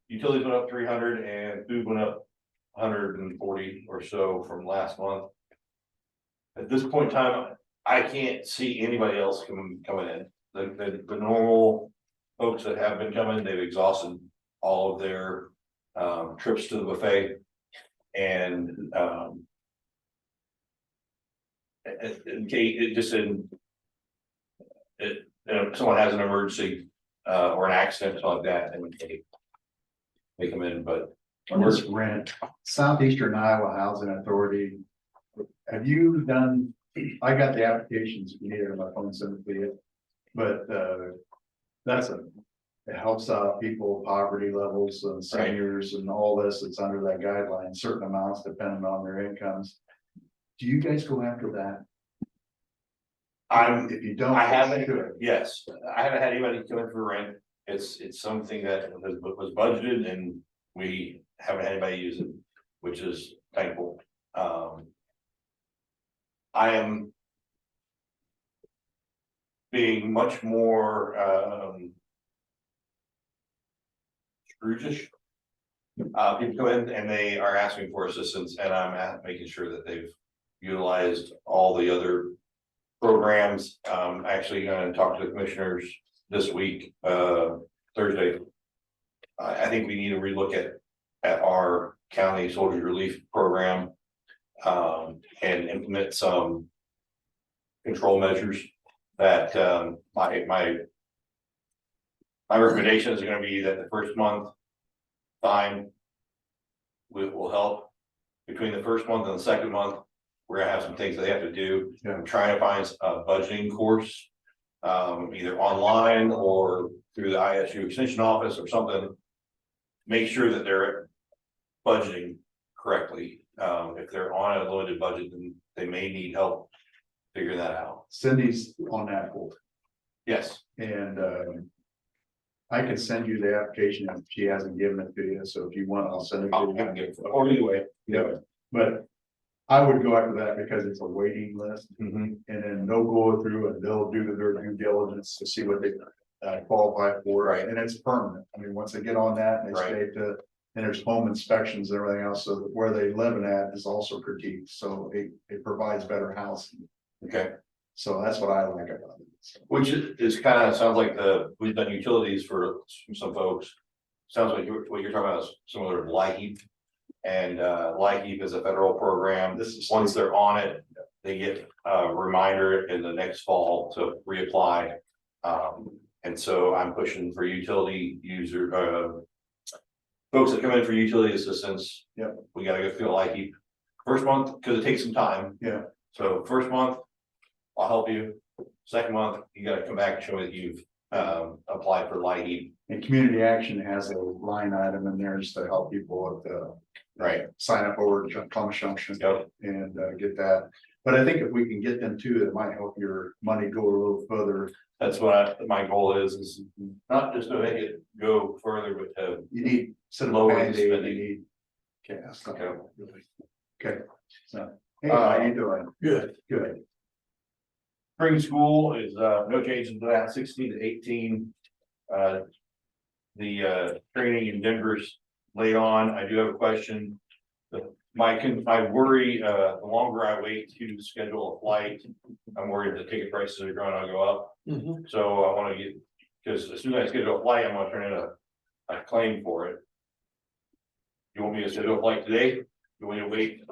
Utilities went up 300 and food went up 140 or so from last month. At this point in time, I can't see anybody else coming in. The normal folks that have been coming, they've exhausted all of their trips to the buffet, and if someone has an emergency or an accident or something like that, they come in. But On this rent, Southeastern Iowa Housing Authority, have you done, I got the applications, if you need it on my phone, send it to you. But it helps out people, poverty levels and seniors and all this, it's under that guideline, certain amounts depending on their incomes. Do you guys go after that? If you don't, I haven't. should. Yes, I haven't had anybody come in for rent. It's something that was budgeted, and we haven't had anybody use it, which is thankful. I am being much more Scrooge-ish. People come in and they are asking for assistance, and I'm making sure that they've utilized all the other programs. Actually going to talk to the commissioners this week, Thursday. I think we need to relook at our county soldier relief program. And implement some control measures that, my recommendation is gonna be that the first month fine will help. Between the first month and the second month, we're gonna have some things that they have to do. Yeah. I'm trying to find a budgeting course, either online or through the ISU extension office or something. Make sure that they're budgeting correctly. If they're on a limited budget, then they may need help figuring that out. Cindy's on that board, Yes, and, I can send you the application if she hasn't given it to you, so if you want, I'll send it to I'll you. get it, or anyway. Yeah, but I would go after that because it's a waiting list, Mhm. and then they'll go through and they'll do their due diligence to see what they qualify for. Right. And it's permanent. I mean, once they get on that, and they Right. stay to, and there's home inspections and everything else, so that where they live at is also critiqued, so it provides better housing. Okay, So that's what I like about it. So, which is kind of, sounds like we've done utilities for some folks. Sounds like what you're talking about is similar to LIHEAP. And LIHEAP is a federal program. This is- Once they're on it, they get a reminder in the next fall to reapply. And so I'm pushing for utility user, folks that come in for utility assistance. Yep. We gotta go through LIHEAP first month, because it takes some time. Yeah. So first month, I'll help you. Second month, you gotta come back and show me that you've applied for LIHEAP. And community action has a line item in there just to help people with the. Right. Sign up over Columbus Junction. Yep. And get that, but I think if we can get them too, it might help your money go a little further. That's what my goal is not just to make it go further, but to You need some Lower lower the you spending. need. Okay, that's not Okay. really. Okay, so, hey, how you doing? Good. Good. Spring school is no changes to that, 16 to 18. The training in Denver's late on. I do have a question. My worry, the longer I wait to schedule a flight, I'm worried the ticket prices are going to go up. So I want to get, because as soon as I schedule a flight, I'm gonna turn in a claim for it. You want me to schedule a flight today? You want me to wait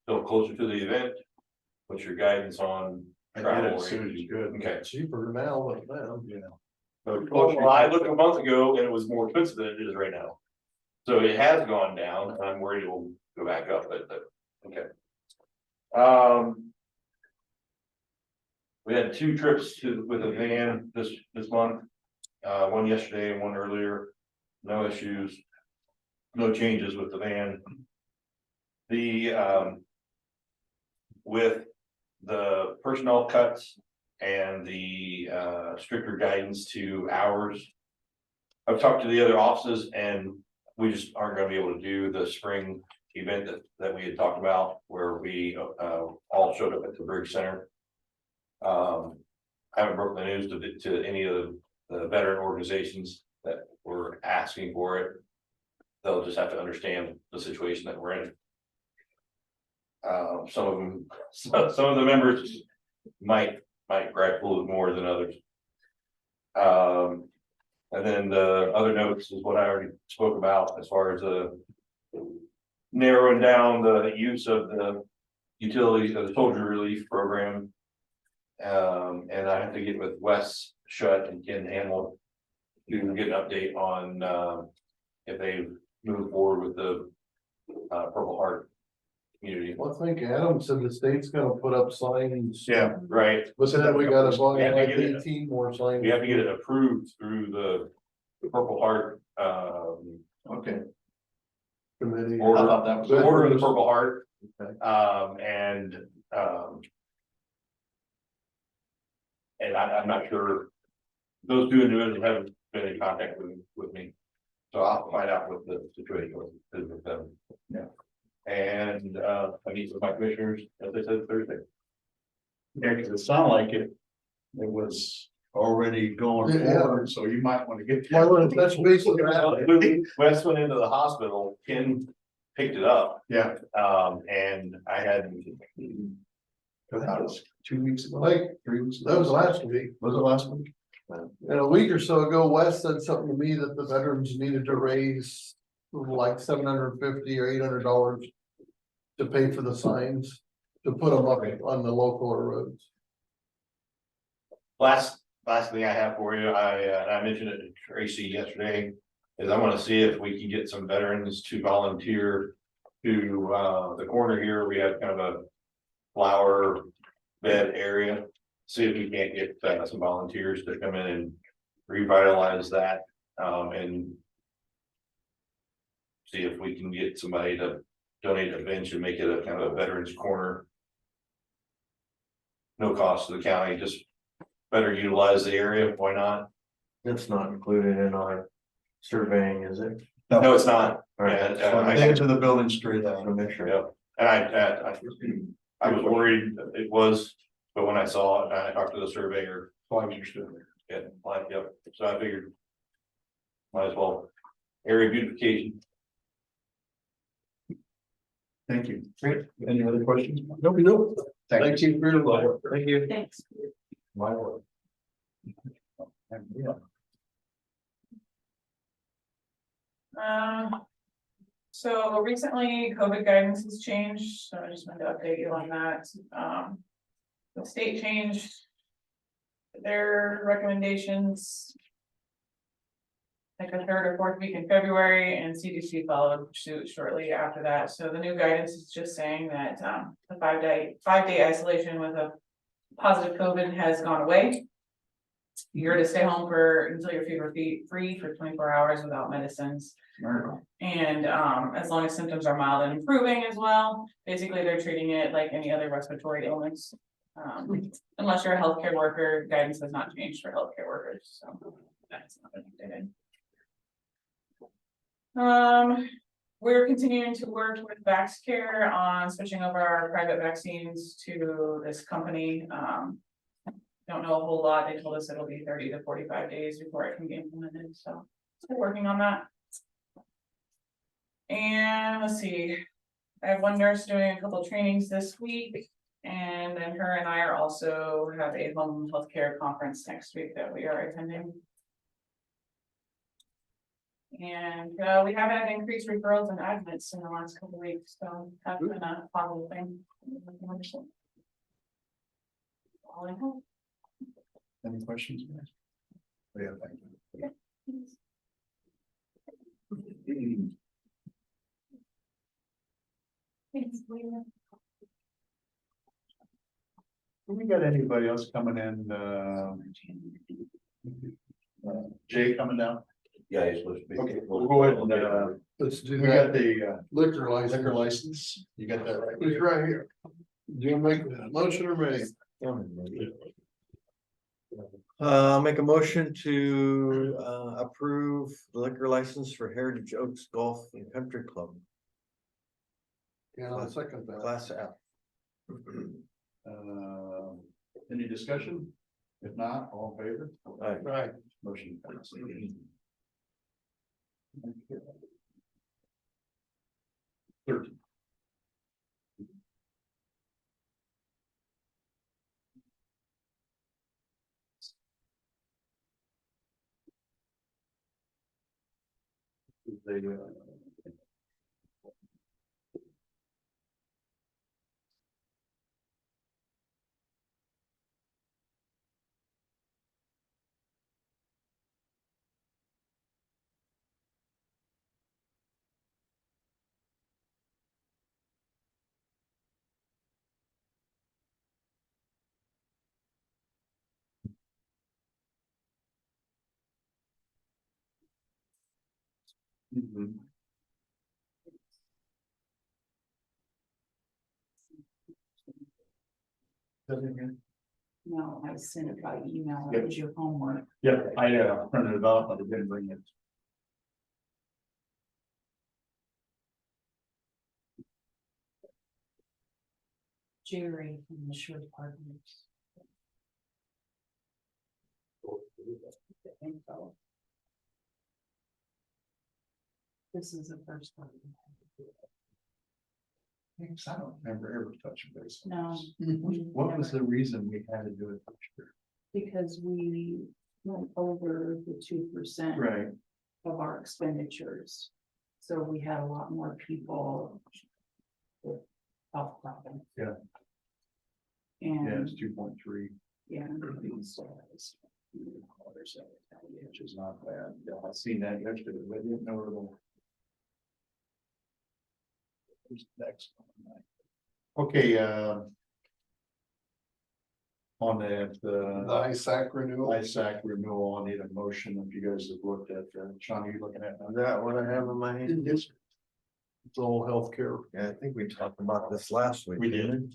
till closer to the event? What's your guidance on I get it travel? as soon as you could. Okay. Cheaper now than now. You know. Well, I looked a month ago and it was more expensive than it is right now. So it has gone down, and I'm worried it will go back up, but okay. We had 2 trips with a van this month, one yesterday and one earlier, no issues. No changes with the van. With the personnel cuts and the stricter guidance to hours. I've talked to the other offices and we just aren't gonna be able to do the spring event that we had talked about, where we all showed up at the Bridge Center. I haven't broken the news to any of the veteran organizations that were asking for it. They'll just have to understand the situation that we're in. Some of the members might grab a little more than others. And then the other notes is what I already spoke about as far as narrowing down the use of the utilities of the soldier relief program. And I have to get with Wes Shutt and Ken Hamill to get an update on if they've moved forward with the Purple Heart community. Well, I think Adam said the state's gonna put up signs. Yeah, Right, But then we gotta buy We have to like get it. 18 more signs. we have to get it approved through the Purple Heart okay. Committee. order. I thought that was- The order of the Purple Heart. Okay. And I'm not sure. Those 2 individuals haven't been in contact with me. So I'll find out what the situation is with them. Yeah. And I meet with my commissioners, as I said, Thursday. Yeah, because it sounded like it was already going Yeah. forward, so you might want to get. Well, that's basically that. Wes went into the hospital, Ken picked it up, Yeah, and I had. that was 2 weeks ago. Like, 3 weeks ago. that was last week. Was it last week? And a week or so ago, Wes said something to me that the veterans needed to raise like $750 or $800 to pay for the signs, to put them up on the local roads. Last thing I have for you, I mentioned it to Tracy yesterday, is I wanna see if we can get some veterans to volunteer to, the corner here, we have kind of a flower bed area. See if we can't get some volunteers to come in and revitalize that, and see if we can get somebody to donate a bench and make it a kind of a veterans corner. No cost to the county, just better utilize the area, why not? That's not included in our surveying, is it? No, it's not. All right, And, just wanna They enter the building straight I out. wanna make sure. Yep, and I was worried that it was, but when I saw it, I talked to the surveyor. Flags are still there. Yeah, like, yep, so I figured. Might as well, area beautification. Thank you. Great. Any other questions? Nope. Thank you for your work. Thank you. Thanks. My work. Yeah. So recently COVID guidance has changed, so I just wanted to update you on that. The state changed their recommendations like the third or fourth week in February, and CDC followed suit shortly after that. So the new guidance is just saying that the 5-day isolation with a positive COVID has gone away. You're to stay home until you're fever free for 24 hours without medicines. And as long as symptoms are mild and improving as well, basically they're treating it like any other respiratory illness. Unless you're a healthcare worker, guidance has not changed for healthcare workers, so that's not been updated. We're continuing to work with VaxCare on switching over our private vaccines to this company. Don't know a whole lot. They told us it'll be 30 to 45 days before it can be implemented, so still working on that. And let's see, I have one nurse doing a couple trainings this week, and then her and I are also have a home healthcare conference next week that we are attending. And we have had increased referrals and admits in the last couple of weeks, so that's been a positive thing. All I have. Any questions? Yeah, thank you. Thanks, Leila. We got anybody else coming in, Jay coming down? Yeah, he's supposed to be. Okay, we'll go ahead and, Let's do we got that. the Liquor license. liquor license, you got that right? It's right here. Do you make a motion or me? I'll make a motion to approve the liquor license for Heritage Oaks Golf and Country Club, Yeah, I'll second that. Class F. Any discussion? If not, all in favor? Aye. Right. Motion passes. Thirteen. No, I sent it by email. Yep. It was your homework. Yep, I printed it off, but I didn't bring it. Jerry from the short partners. The info. This is the first one. I don't remember ever touching base. No. What was the reason we had to do it this year? Because we went over the 2% Right. of our expenditures. So we had a lot more people Health problem. Yeah. Yeah, And, it's 2.3. yeah, Which is not bad. Yeah, I seen that yesterday, but I didn't know it'll. Who's next? Okay, on that, The ISAC renewal. ISAC renewal, I need a motion if you guys have looked at, Sean, are you looking at? Is that what I have in my hand? It's all healthcare. Yeah, I think we talked about this last week. We did.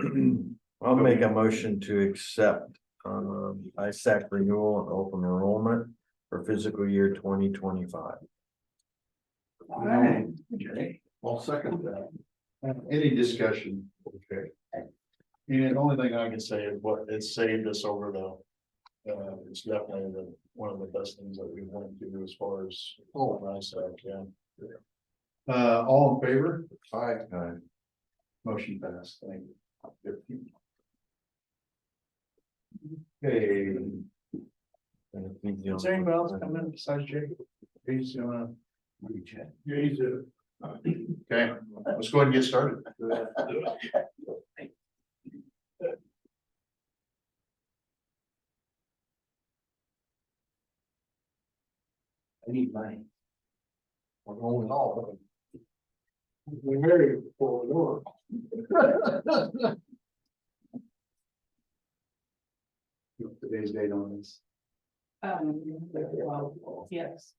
didn't we? I'll make a motion to accept ISAC renewal and open enrollment for fiscal year 2025. Okay, I'll second that. Any discussion? Okay. And the only thing I can say is what it saved us over the. It's definitely one of the best things that we want to do as far as, ISAC, yeah. All in favor? Aye. Motion passed, thank you. Okay. Is anybody else coming in besides Jake? He's okay, let's go ahead and get started. I need money. We're going all. We're married before the door. Today's date on this. well, yes.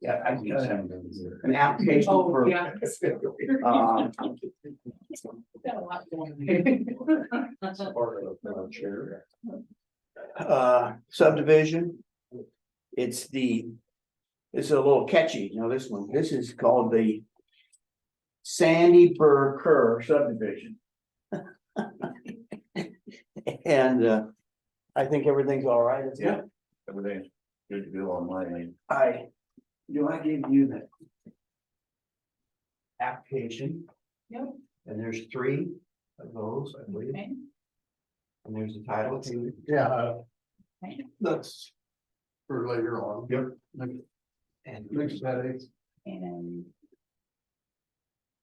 Yeah, I got an application Oh, for, yeah. uh, Got a lot going on. Chair. Subdivision. It's a little catchy, you know, this one, this is called the Sandy Burr Kerr subdivision. And, I think everything's all right. Isn't it? Everything's good to go on my end. I give you the application? Yep. And there's 3 of those, I believe. Okay. And there's the title too. Yeah, Okay. that's for later on. Yep. And Next Saturday. And,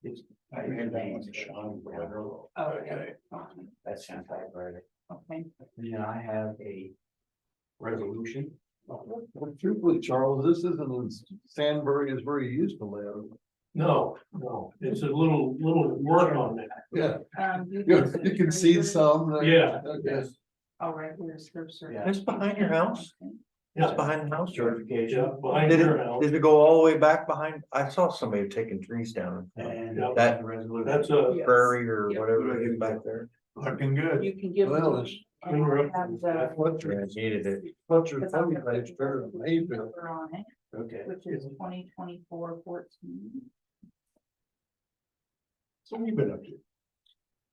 it's. Sean. oh, okay. That's Sean typewriter. Okay. And then I have a resolution. Well, truthfully, Charles, this isn't as Sandburg is where you used to live. No, it's a little work on that. Yeah, You you can see some. Yeah. Okay. All right, here's her, sir. Yeah. It's behind your house. It's behind the house, George. Yeah, behind Did your it, house. did it go all the way back behind? I saw somebody taking trees down. And Yeah. That- the resolution. That's a, Prairie or Yep. whatever it is back there. Looking good. You can give. Well, them- it's and I have the- Yeah, it needed it. What's your because I'm phone gonna put page better than me, the but number on it, Okay. which is 2024-14. So what have you been up to?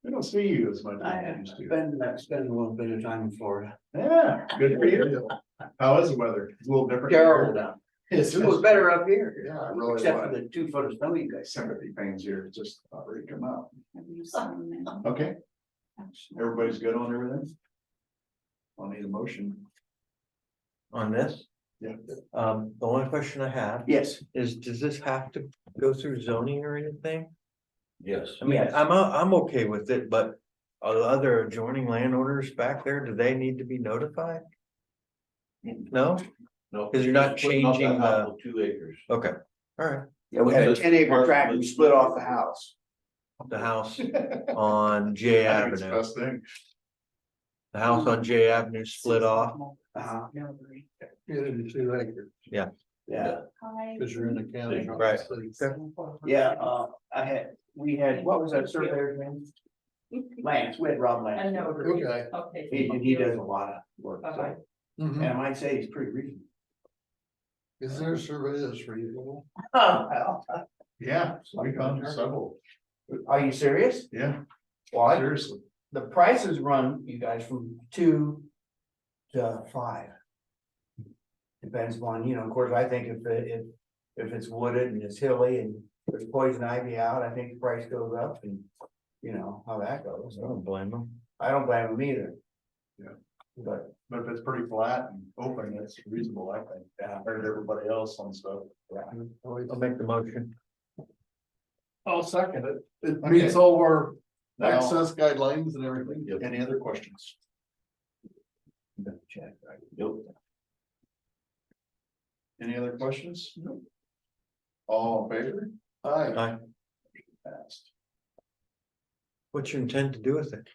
We don't see you as much as I we know. used to. Spend a little bit of time in Florida. Yeah, good for you. How is the weather? It's a little different. Terrible down. It's It was better up here. Yeah, I really Except for want the 2 foot of snow you guys. sympathy pains here, it's just about ready to come out. Have you seen them? Okay, Actually, everybody's good on everything? I'll need a motion. On this, Yeah. the only question I have Yes, is, does this have to go through zoning or anything? Yes. I mean, Yes. I'm okay with it, but are the other adjoining landowners back there, do they need to be notified? No? No. Because you're not changing the, 2 acres. okay, all right, yeah, we had a 10-acre tract, we split off the house. the house on J I think it's the Avenue, best thing. the house on J Avenue split off. Uh-huh. get into 2 acres, Yeah, Hi. because you're in the county. Right. yeah, we had, what was that surveyor's name? Lance, we had Rob I Lance. know. Okay. Okay. He does a lot of work, so, Bye-bye. and Mhm. I might say he's pretty reasonable. Is there a survey that's reasonable? Yeah, so we found several, Are you serious? yeah, Well, seriously. the prices run, you guys, from 2 to 5. Depends upon, you know, of course, I think if it's wooded and it's hilly and there's poison ivy out, I think the price goes up and, you know, how that goes. I don't blame them. I don't blame them either. But if it's pretty flat and open, it's reasonable, I think, compared to everybody else on stuff. I'll make the motion. I'll second it. It meets all our Now, access guidelines and everything. any other questions? Any other questions? All in favor? Aye. Aye. Passed. What's your intent to do with it?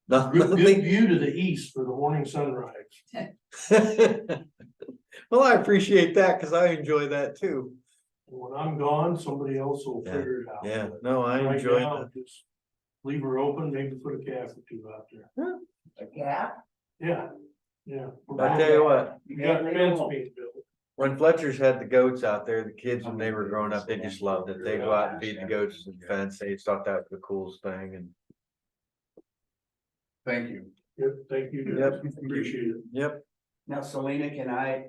Good view to the east for the morning sunrise. Well, I appreciate that, cause I enjoy that too. When I'm gone, somebody else will Yeah, figure it out. Yeah, no, I Right enjoy now, that. just leave her open, maybe put a calf or two out there. A cat? Yeah, yeah. I tell you what, You got fence being built. when Fletcher's had the goats out there, the kids, when they were growing up, they just loved it. They go out and feed the goats and fence. They thought that was the coolest thing and. Thank you. Yep, thank you. Yep. Appreciate it. Yep, Now, Selena, can I,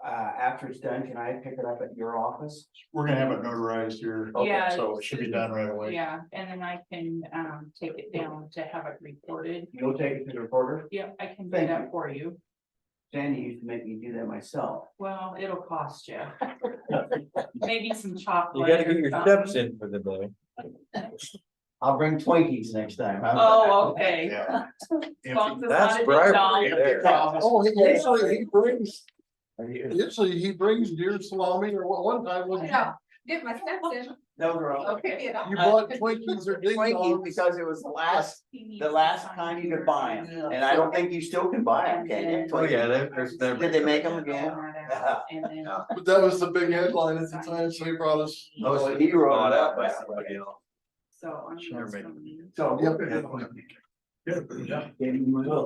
after it's done, can I pick it up at your office? We're gonna have it notarized here. Yeah. So it should be done right away. Yeah, and then I can, take it down to have it recorded. You'll take it to the recorder? Yep, I can do Thank that you. for you. Sandy used to make me do that myself. Well, it'll cost you. Maybe some chocolate. you gotta get or your something. steps in for the day. I'll bring Twinkies next time. Oh, okay. Yeah. As long as it's That's not a bribery big there. Oh, usually he brings deer salami or one time when Get my steps in. Those are all. Okay. you bought Twinkies or ding Twinkies dongs. because it was the last time you could buy them, and I don't think you still can buy them, can you? Oh, yeah, there's never. Did they make them again? And then. But that was the big headline at the time, so he brought us. Oh, so he wrote Bought it out up. by somebody else. So I'm Sure, just mate. gonna- So. Yep.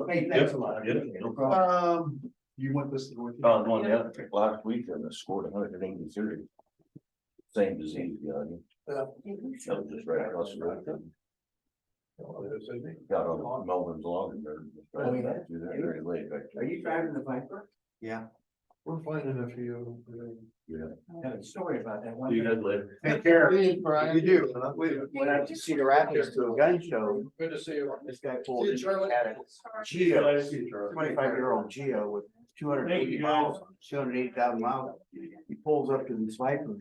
Hey, thanks a lot. No problem. You want this to work? Oh, one the other thing, last week and scored 183. Same disease, you know. That was just right across the road. Got on Melvin's lawn and they're just driving back through there very late back Are you driving the Viper? Yeah. We're finding a few. Got a story about that one. You guys later. Take care. Hey, Brian. You do. We went out to Cedar Rapids to a gun show. Good to see you. This guy pulled See in, you, Charlie. had a Geo, 25-year-old Geo with 280 miles, 280,000 miles. He pulls up to this Viper.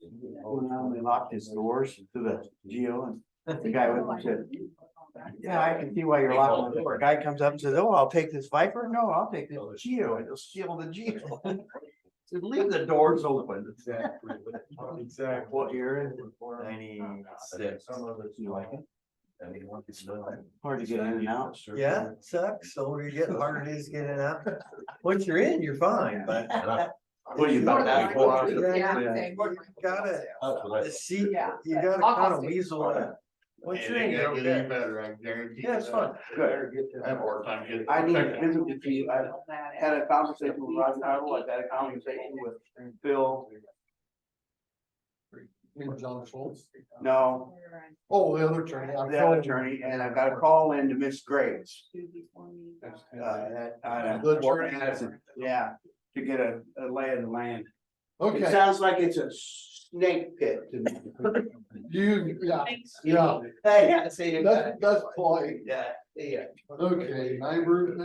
They locked his doors to the Geo and the guy with him said, yeah, I can see why you're locking the door. Guy comes up and says, oh, I'll take this Viper. No, I'll take this Geo and he'll steal the Geo. Said, leave the doors open. Exactly. Exactly. What year is it? 96. You like it? And he wants to know. Hard to get in and out. Yeah, it sucks. The older you get, the harder it is getting out. Once you're in, you're fine, but. What are you about that? Gotta, see, Yeah. you gotta kind of weasel it. Once you're in, you're Getting okay. better, I guarantee. Yeah, it's fun. Good. I have a hard time getting. I need to visit with you. I had a conversation with Rod Tyrell. I've had a conversation with Phil. John Schultz. No, Oh, the other attorney. I'm the other attorney, and I've got a call in to Miss Graves. The attorney. Yeah, to get a lay of the land. It Okay, sounds like it's a snake pit to me. yeah, Hey, I see you. that's polite. Yeah, yeah. Okay, neighborhood.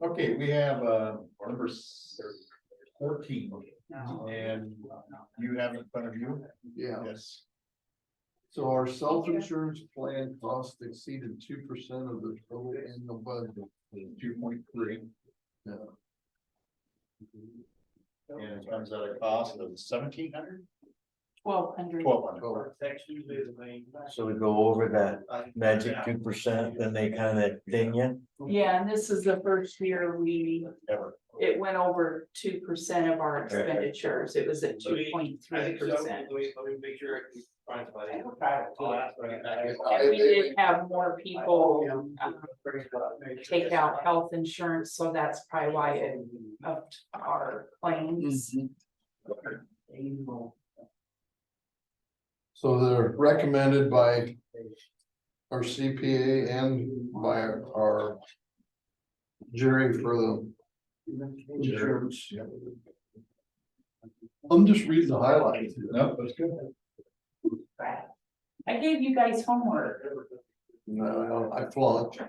Okay, we have, number 14, and you have it in front of you? Yeah, Yes. so our self-insurance plan cost exceeded 2% of the total annual budget. 2.3, Yeah. and it comes at a cost of 1,700, 1,200. 1,200. So we go over that magic 2%, then they kind of ding you. Yeah, and this is the first year Ever. it went over 2% of our expenditures. It was at 2.3%. Let me make sure. And we did have more people take out health insurance, so that's probably why it upped our claims. So they're recommended by our CPA and by our jury for the insurance. I'm just reading the highlights. No, that's good. I gave you guys homework. No, I flunked.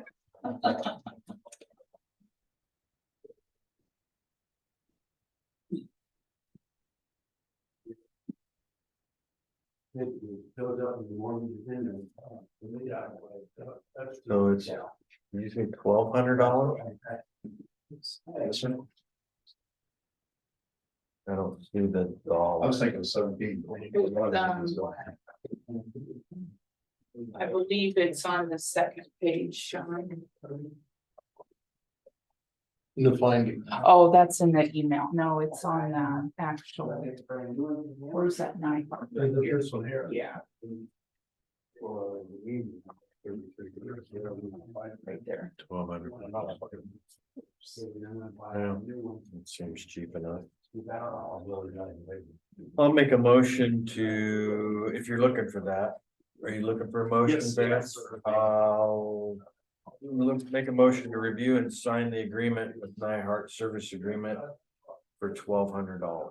So it's, you say $1,200? I don't see the I dollar. was thinking 17. I believe it's on the second page, Sean. The finding. Oh, that's in the email. No, it's on the actual. Where's that knife? This one here. Yeah, right there. 1,200. It seems cheap enough. I'll make a motion to, if you're looking for that, are you looking for a motion? Yes, Ben? yes. I'll make a motion to review and sign the agreement with Nyhart Service Agreement for $1,200.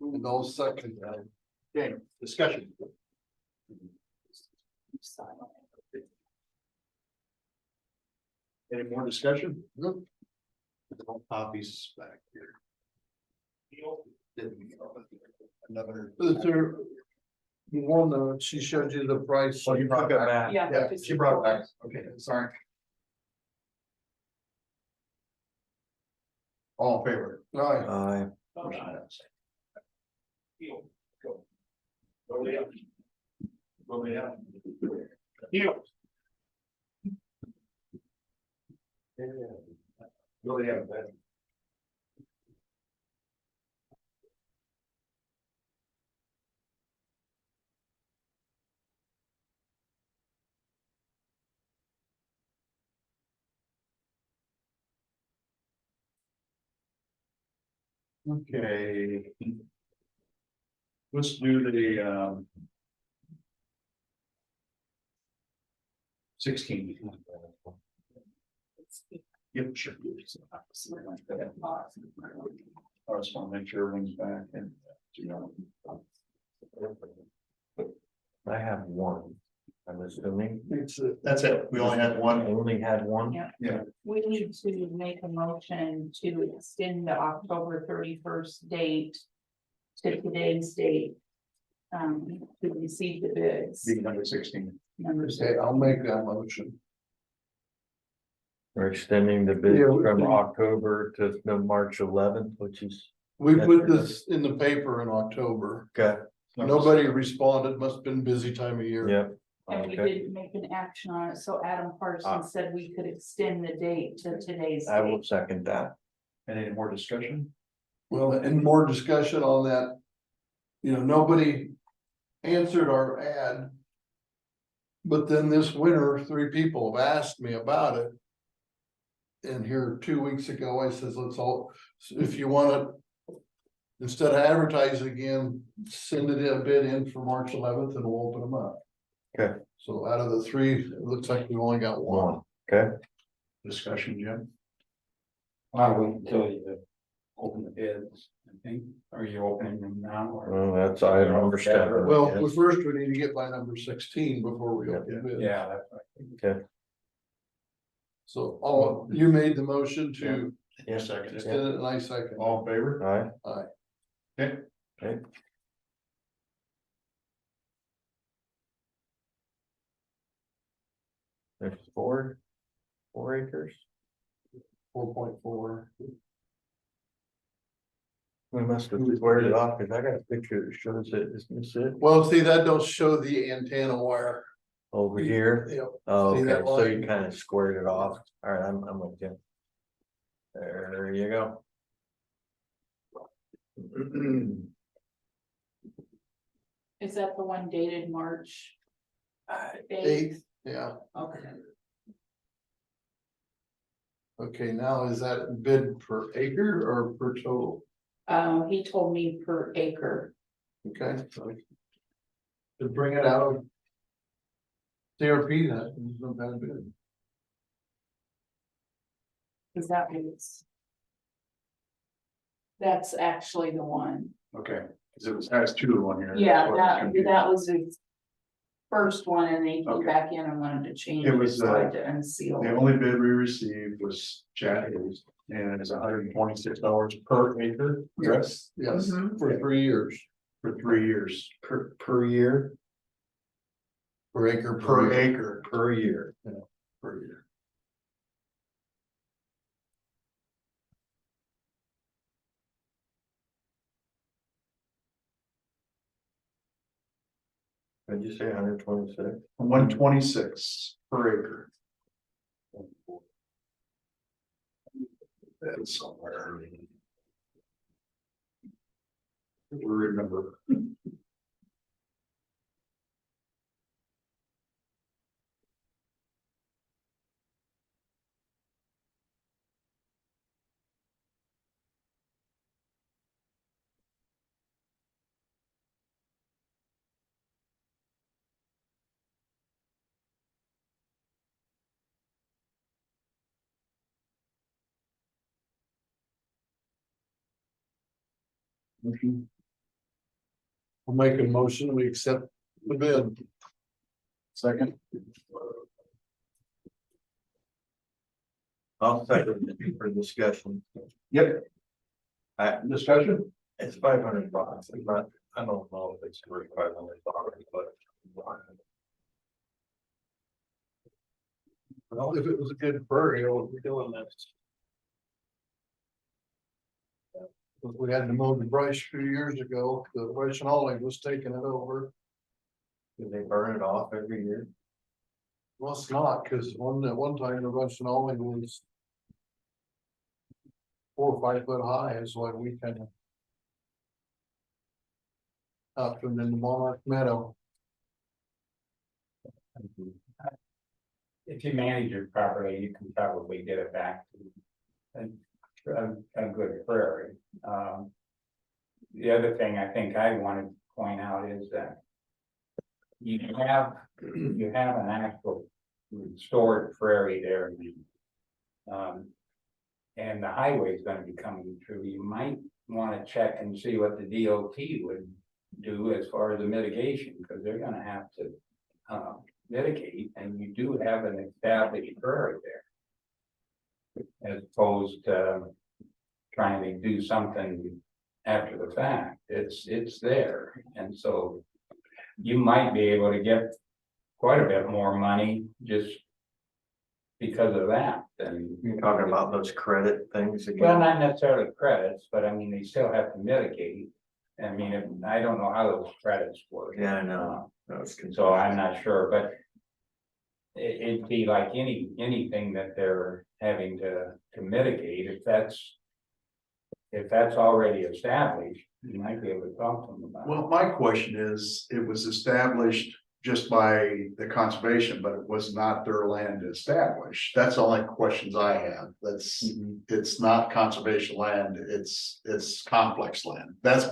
No second. Okay, discussion. Any more discussion? No. Copies back here. Another. Is there one that she showed you the price? Oh, you brought it back. Yeah. Yeah, she brought it back. Okay, sorry. All in favor? Right. Okay. Let's do the 16. Yep, sure. I just want to make sure everyone's back and, you know. I have one, I'm assuming. That's it. We only had I one. only had one. Yeah. Yeah. We need to make a motion to extend the October 31st date to today's date. To receive the bids. The number 16. Numbers. Okay, I'll make that motion. We're extending the bid Yeah, we from can- October to the March 11th, which is, We put this in the paper in October. okay, Nobody responded, must have been busy time of year. yep. And we Okay, didn't make an action on it, so Adam Ah. Parsons said we could extend the date to today's I will date. second that. Any more discussion? Well, and more discussion on that. You know, nobody answered our ad. But then this winter, 3 people have asked me about it. And here 2 weeks ago, I says, let's all, if you wanna. Instead of advertising again, send it a bid in for March 11th and we'll open them up. Okay. So out of the 3, it looks like we only got one. One, okay, Discussion, Jim? I'll wait until you open the bids, I think. Are you opening them now or? well, that's, I don't understand. Well, first we need to get by number 16 before we open the bid. Yeah, that's right. Okay, So, oh, you made the motion to yeah, Second. extend it and I second. All in favor? all right, Okay. okay. There's 4 acres. 4.4. We must have squared it off, cause I got a picture that shows it, isn't this it? Well, see, that don't show the antenna wire. Over here, Yep. oh, See okay, that so you line? kind of squared it off, alright, I'm with you. There you go. Is that the one dated March? 8th, yeah. Okay. Okay, now is that bid per acre or per total? He told me per acre. Okay. So to bring it out of CRP, that is no bad bid. Is that what it's? That's actually the one. Okay, because it was, has 2 on here. Yeah, That's what it's that confusing. was first one and they came Okay. back in and wanted to change It it, was, so I had to unseal. The only bid we received was Chatterley's, and it's $126 per acre. Yes, yes, Mhm. for 3 years. For 3 years, Per year, Per acre. per acre, per year. per year. What'd you say, 126? 126 per acre. That's somewhere. We remember. I'll make a motion, we accept the bid. Second. I'll second it for discussion. Yep. Discussion? It's $500, but I don't know if it's worth $500, but. Well, if it was a good prairie, I would be doing this. Because we had to mow the brush a few years ago, the West Holly was taking it over. Do they burn it off every year? Well, it's not, because at one time the West Holly was 4 or 5 foot high, is why we kind of up and in the Monarch Meadow. If you manage it properly, you can probably get it back to a good prairie. The other thing I think I wanted to point out is that you have an actual restored prairie there. And the highway is gonna be coming through. You might wanna check and see what the DOT would do as far as the mitigation, because they're gonna have to mitigate, and you do have an established prairie there. As opposed to trying to do something after the fact, it's there, and so. You might be able to get quite a bit more money just because of that than. You're talking about those credit things again? Well, not necessarily credits, but I mean, they still have to mitigate. I mean, I don't know how those credits work. Yeah, I know. So I'm not sure, but. It'd be like anything that they're having to mitigate, if that's already established, you might be able to talk to them about it. Well, my question is, it was established just by the conservation, but it was not their land established. That's the only questions I have. It's not conservation land, it's complex land. That's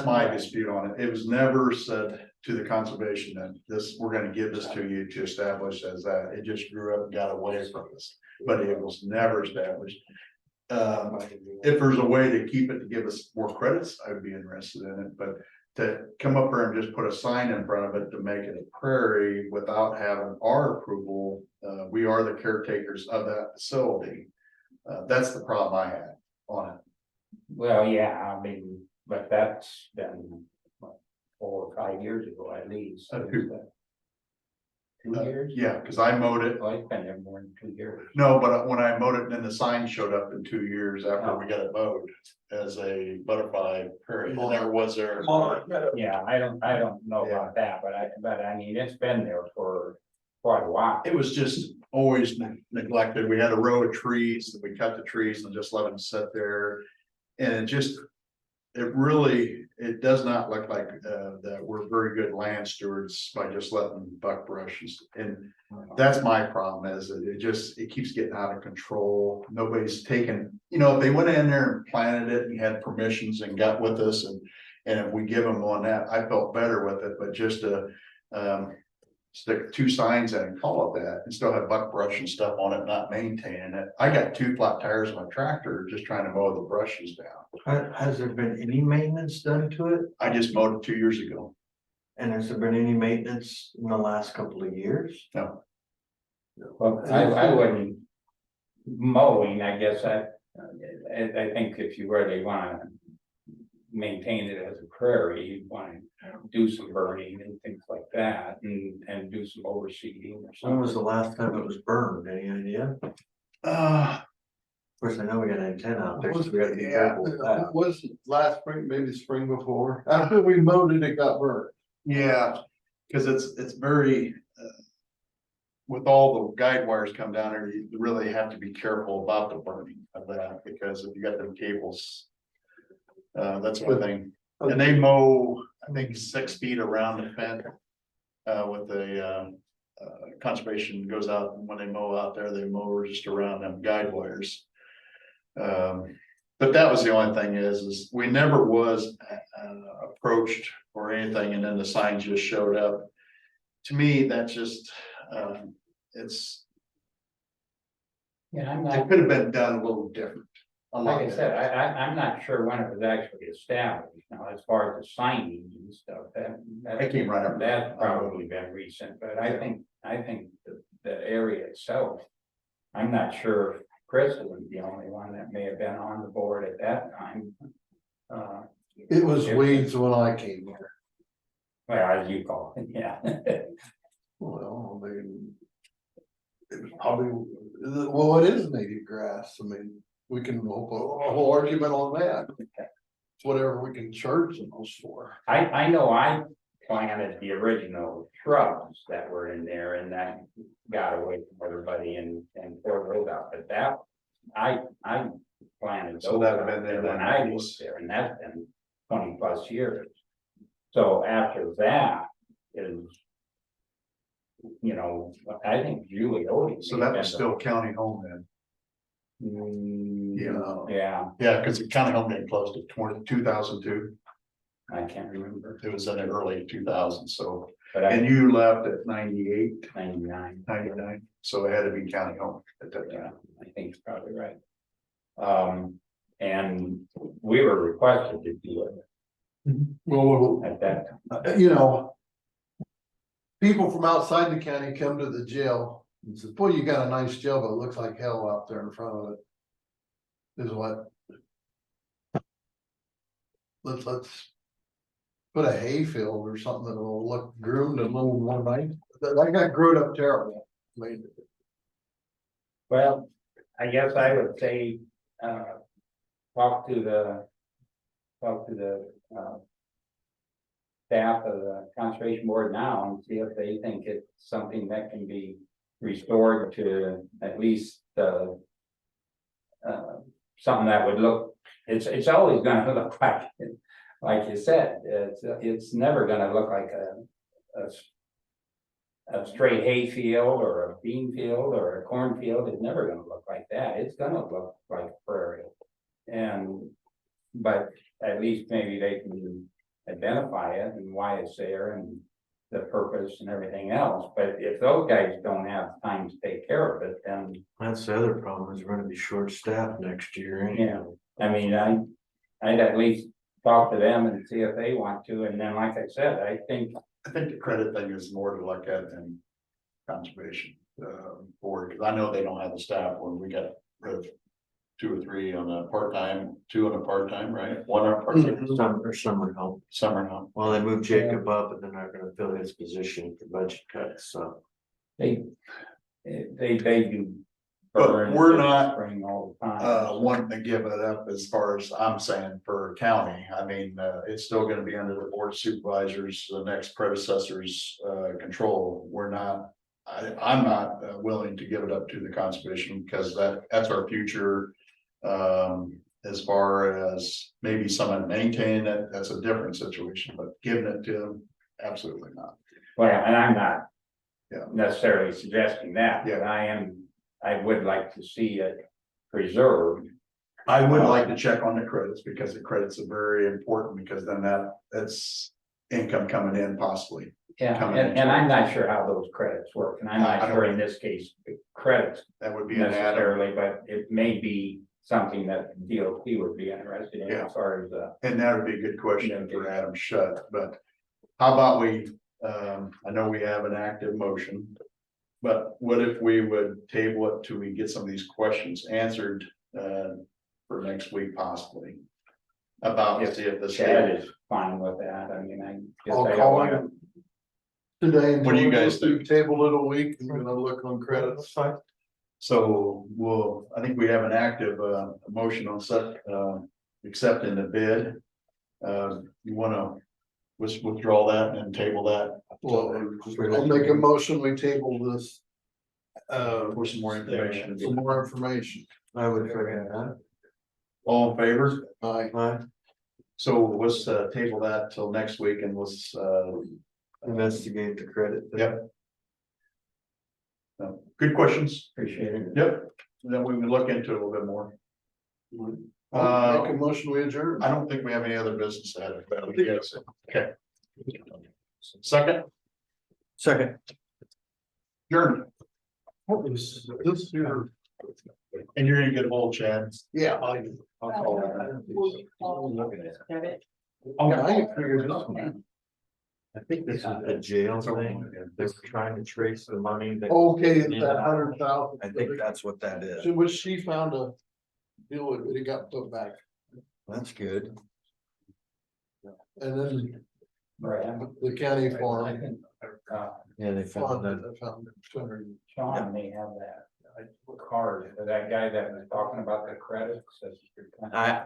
my dispute on it. It was never said to the conservation that we're gonna give this to you to establish as that. It just grew up and got away from us, but it was never established. If there's a way to keep it to give us more credits, I would be interested in it, but to come up there and just put a sign in front of it to make it a prairie without having our approval, we are the caretakers of that facility. That's the problem I had on it. Well, yeah, I mean, but that's been what, 4 or 5 years ago at least. 2 years? Yeah, because I mowed it. Oh, it's been there more than 2 years. No, but when I mowed it, then the sign showed up in 2 years after we got it mowed as a butterfly prairie. It never was there. Yeah, I don't know about that, but I mean, it's been there for quite a while. It was just always neglected. We had a row of trees and we cut the trees and just let them sit there. And it does not look like that we're very good land stewards by just letting buck brushes. And that's my problem is that it keeps getting out of control. Nobody's taken, if they went in there and planted it and had permissions and got with us and if we give them on that, I felt better with it, but just to stick 2 signs in and call it that and still have buck brush and stuff on it, not maintaining it. I got 2 flat tires on my tractor just trying to mow the brushes down. Has there been any maintenance done to it? I just mowed it 2 years ago. And has there been any maintenance in the last couple of years? No, Well, I wouldn't, mowing, I guess I think if you really wanna maintain it as a prairie, you wanna do some burning and things like that, and do some overseeding or When was something. the last time it was burned? Any idea? Of course, I know we got an antenna out there, so we gotta be careful with that. Was it last spring, maybe the spring before, after we mowed it, it got burned. yeah, cause it's very. With all the guide wires come down there, you really have to be careful about the burning of that, because if you got them cables. That's one thing, and they mow, I think, 6 feet around the fence. With the conservation goes out, and when they mow out there, they mow just around them guide wires. But that was the only thing is we never was approached or anything, and then the signs just showed up. To me, that's just, it's, Yeah, I'm it not, could have been done a little different. A lot like I said, different. I'm not sure when it was actually established, now, as far as the signage and stuff, I came right up. that's probably been recent, but I think the area itself. I'm not sure if Chris was the only one that may have been on the board at that time. It was weeds when I came here. Well, as you call it, yeah. Well, I mean. It was probably, well, it is native grass, I mean, we can hold a whole argument on that. It's whatever we can charge them those for. I know I planted the original shrubs that were in there, and that got away from everybody and tore those out, but that, I planted So those that out had been there when then, I yes. was there, and that's been 20+ years. So after that is, you know, I think Julie Odie. So that was still county home then. Yeah, Yeah, cause the county home didn't close to 2002. I can't remember, It was in the early 2000s, so, but and I, you left at 98, 99, 99, so it had to be county home at that yeah, time. I think it's probably right. And we were requested to do it Well, at that time. you know. People from outside the county come to the jail and says, boy, you got a nice jail, but it looks like hell out there in front of it. Is what. Let's. Put a hay field or something that will look groomed and a little more nice. That got growed up terrible. I mean, Well, I guess I would say, talk to the staff of the conservation board now and see if they think it's something that can be restored to at least, something that would look, it's always gonna look like you said, it's never gonna look like a straight hay field or a bean field or a cornfield. It's never gonna look like that. It's gonna look like a prairie. But at least maybe they can identify it and why it's there and the purpose and everything else. But if those guys don't have time to take care of it, then, That's the other problem, is we're gonna be short-staffed next year. Ain't we? yeah, I mean, I'd at least talk to them and see if they want to. And then, like I said, I think the credit thing is more to look at than conservation board, because I know they don't have the staff when we got rid of 2 or 3 on a part-time, 2 on a part-time, right? 1 on a part-time, Summer help. summer help. Well, they moved Jacob up and then they're gonna fill his position for budget cuts, so. they do. But burn we're in the not, spring all the time. wanting to give it up as far as I'm saying for county. I mean, it's still gonna be under the board of supervisors, the next predecessor's control. We're not, I'm not willing to give it up to the conservation, because that's our future. As far as maybe someone maintaining it, that's a different situation, but giving it to them, absolutely not. Well, and I'm not. Yeah. Necessarily suggesting that, but I would like to see it preserved. I would like to check on the credits, because the credits are very important, because then that's income coming in possibly. Yeah, Coming and into I'm it. not sure how those credits work, and I'm I not don't sure in this case, the credits That would be an add necessarily, but it may be something that DOT would be interested in Yeah. as far as, and that would be a good question for Adam Shutt, but how about we, I know we have an active motion. But what if we would table it till we get some of these questions answered, for next week possibly? About see if the Chad state, is fine with that, I mean, I guess I'll I don't call wanna. him today. and What do you tell him guys we'll think? Table it a week and we're gonna look on credits. so we'll, I think we have an active, motion on set, accepting the bid. You wanna withdraw that and table that? Well, I'll make a motion, we table this. For some more information. Some more information. I would forget that. All in favor? Aye. Aye. So let's table that till next week and let's Investigate the credit. yep. Good questions. Appreciate it. Yep. Then we can look into it a little bit more. Make a motion, we adjourn. I don't think we have any other business ahead of that. Yes. Okay. Second, Second. adjourned. What was this here? And you're gonna get a hold of Chad. Yeah. I'll call him. Get it? Yeah, I can figure this one out. I think this is a jail thing. They were trying to trace the money that. Okay, it's that 100,000. I think that's what that is. Which she found a deal with, it got put back. That's good. And then Right. the county I farm. think, Yeah, they found Fund, that. I found 200. Sean may have that card, that guy that was talking about the credits. I,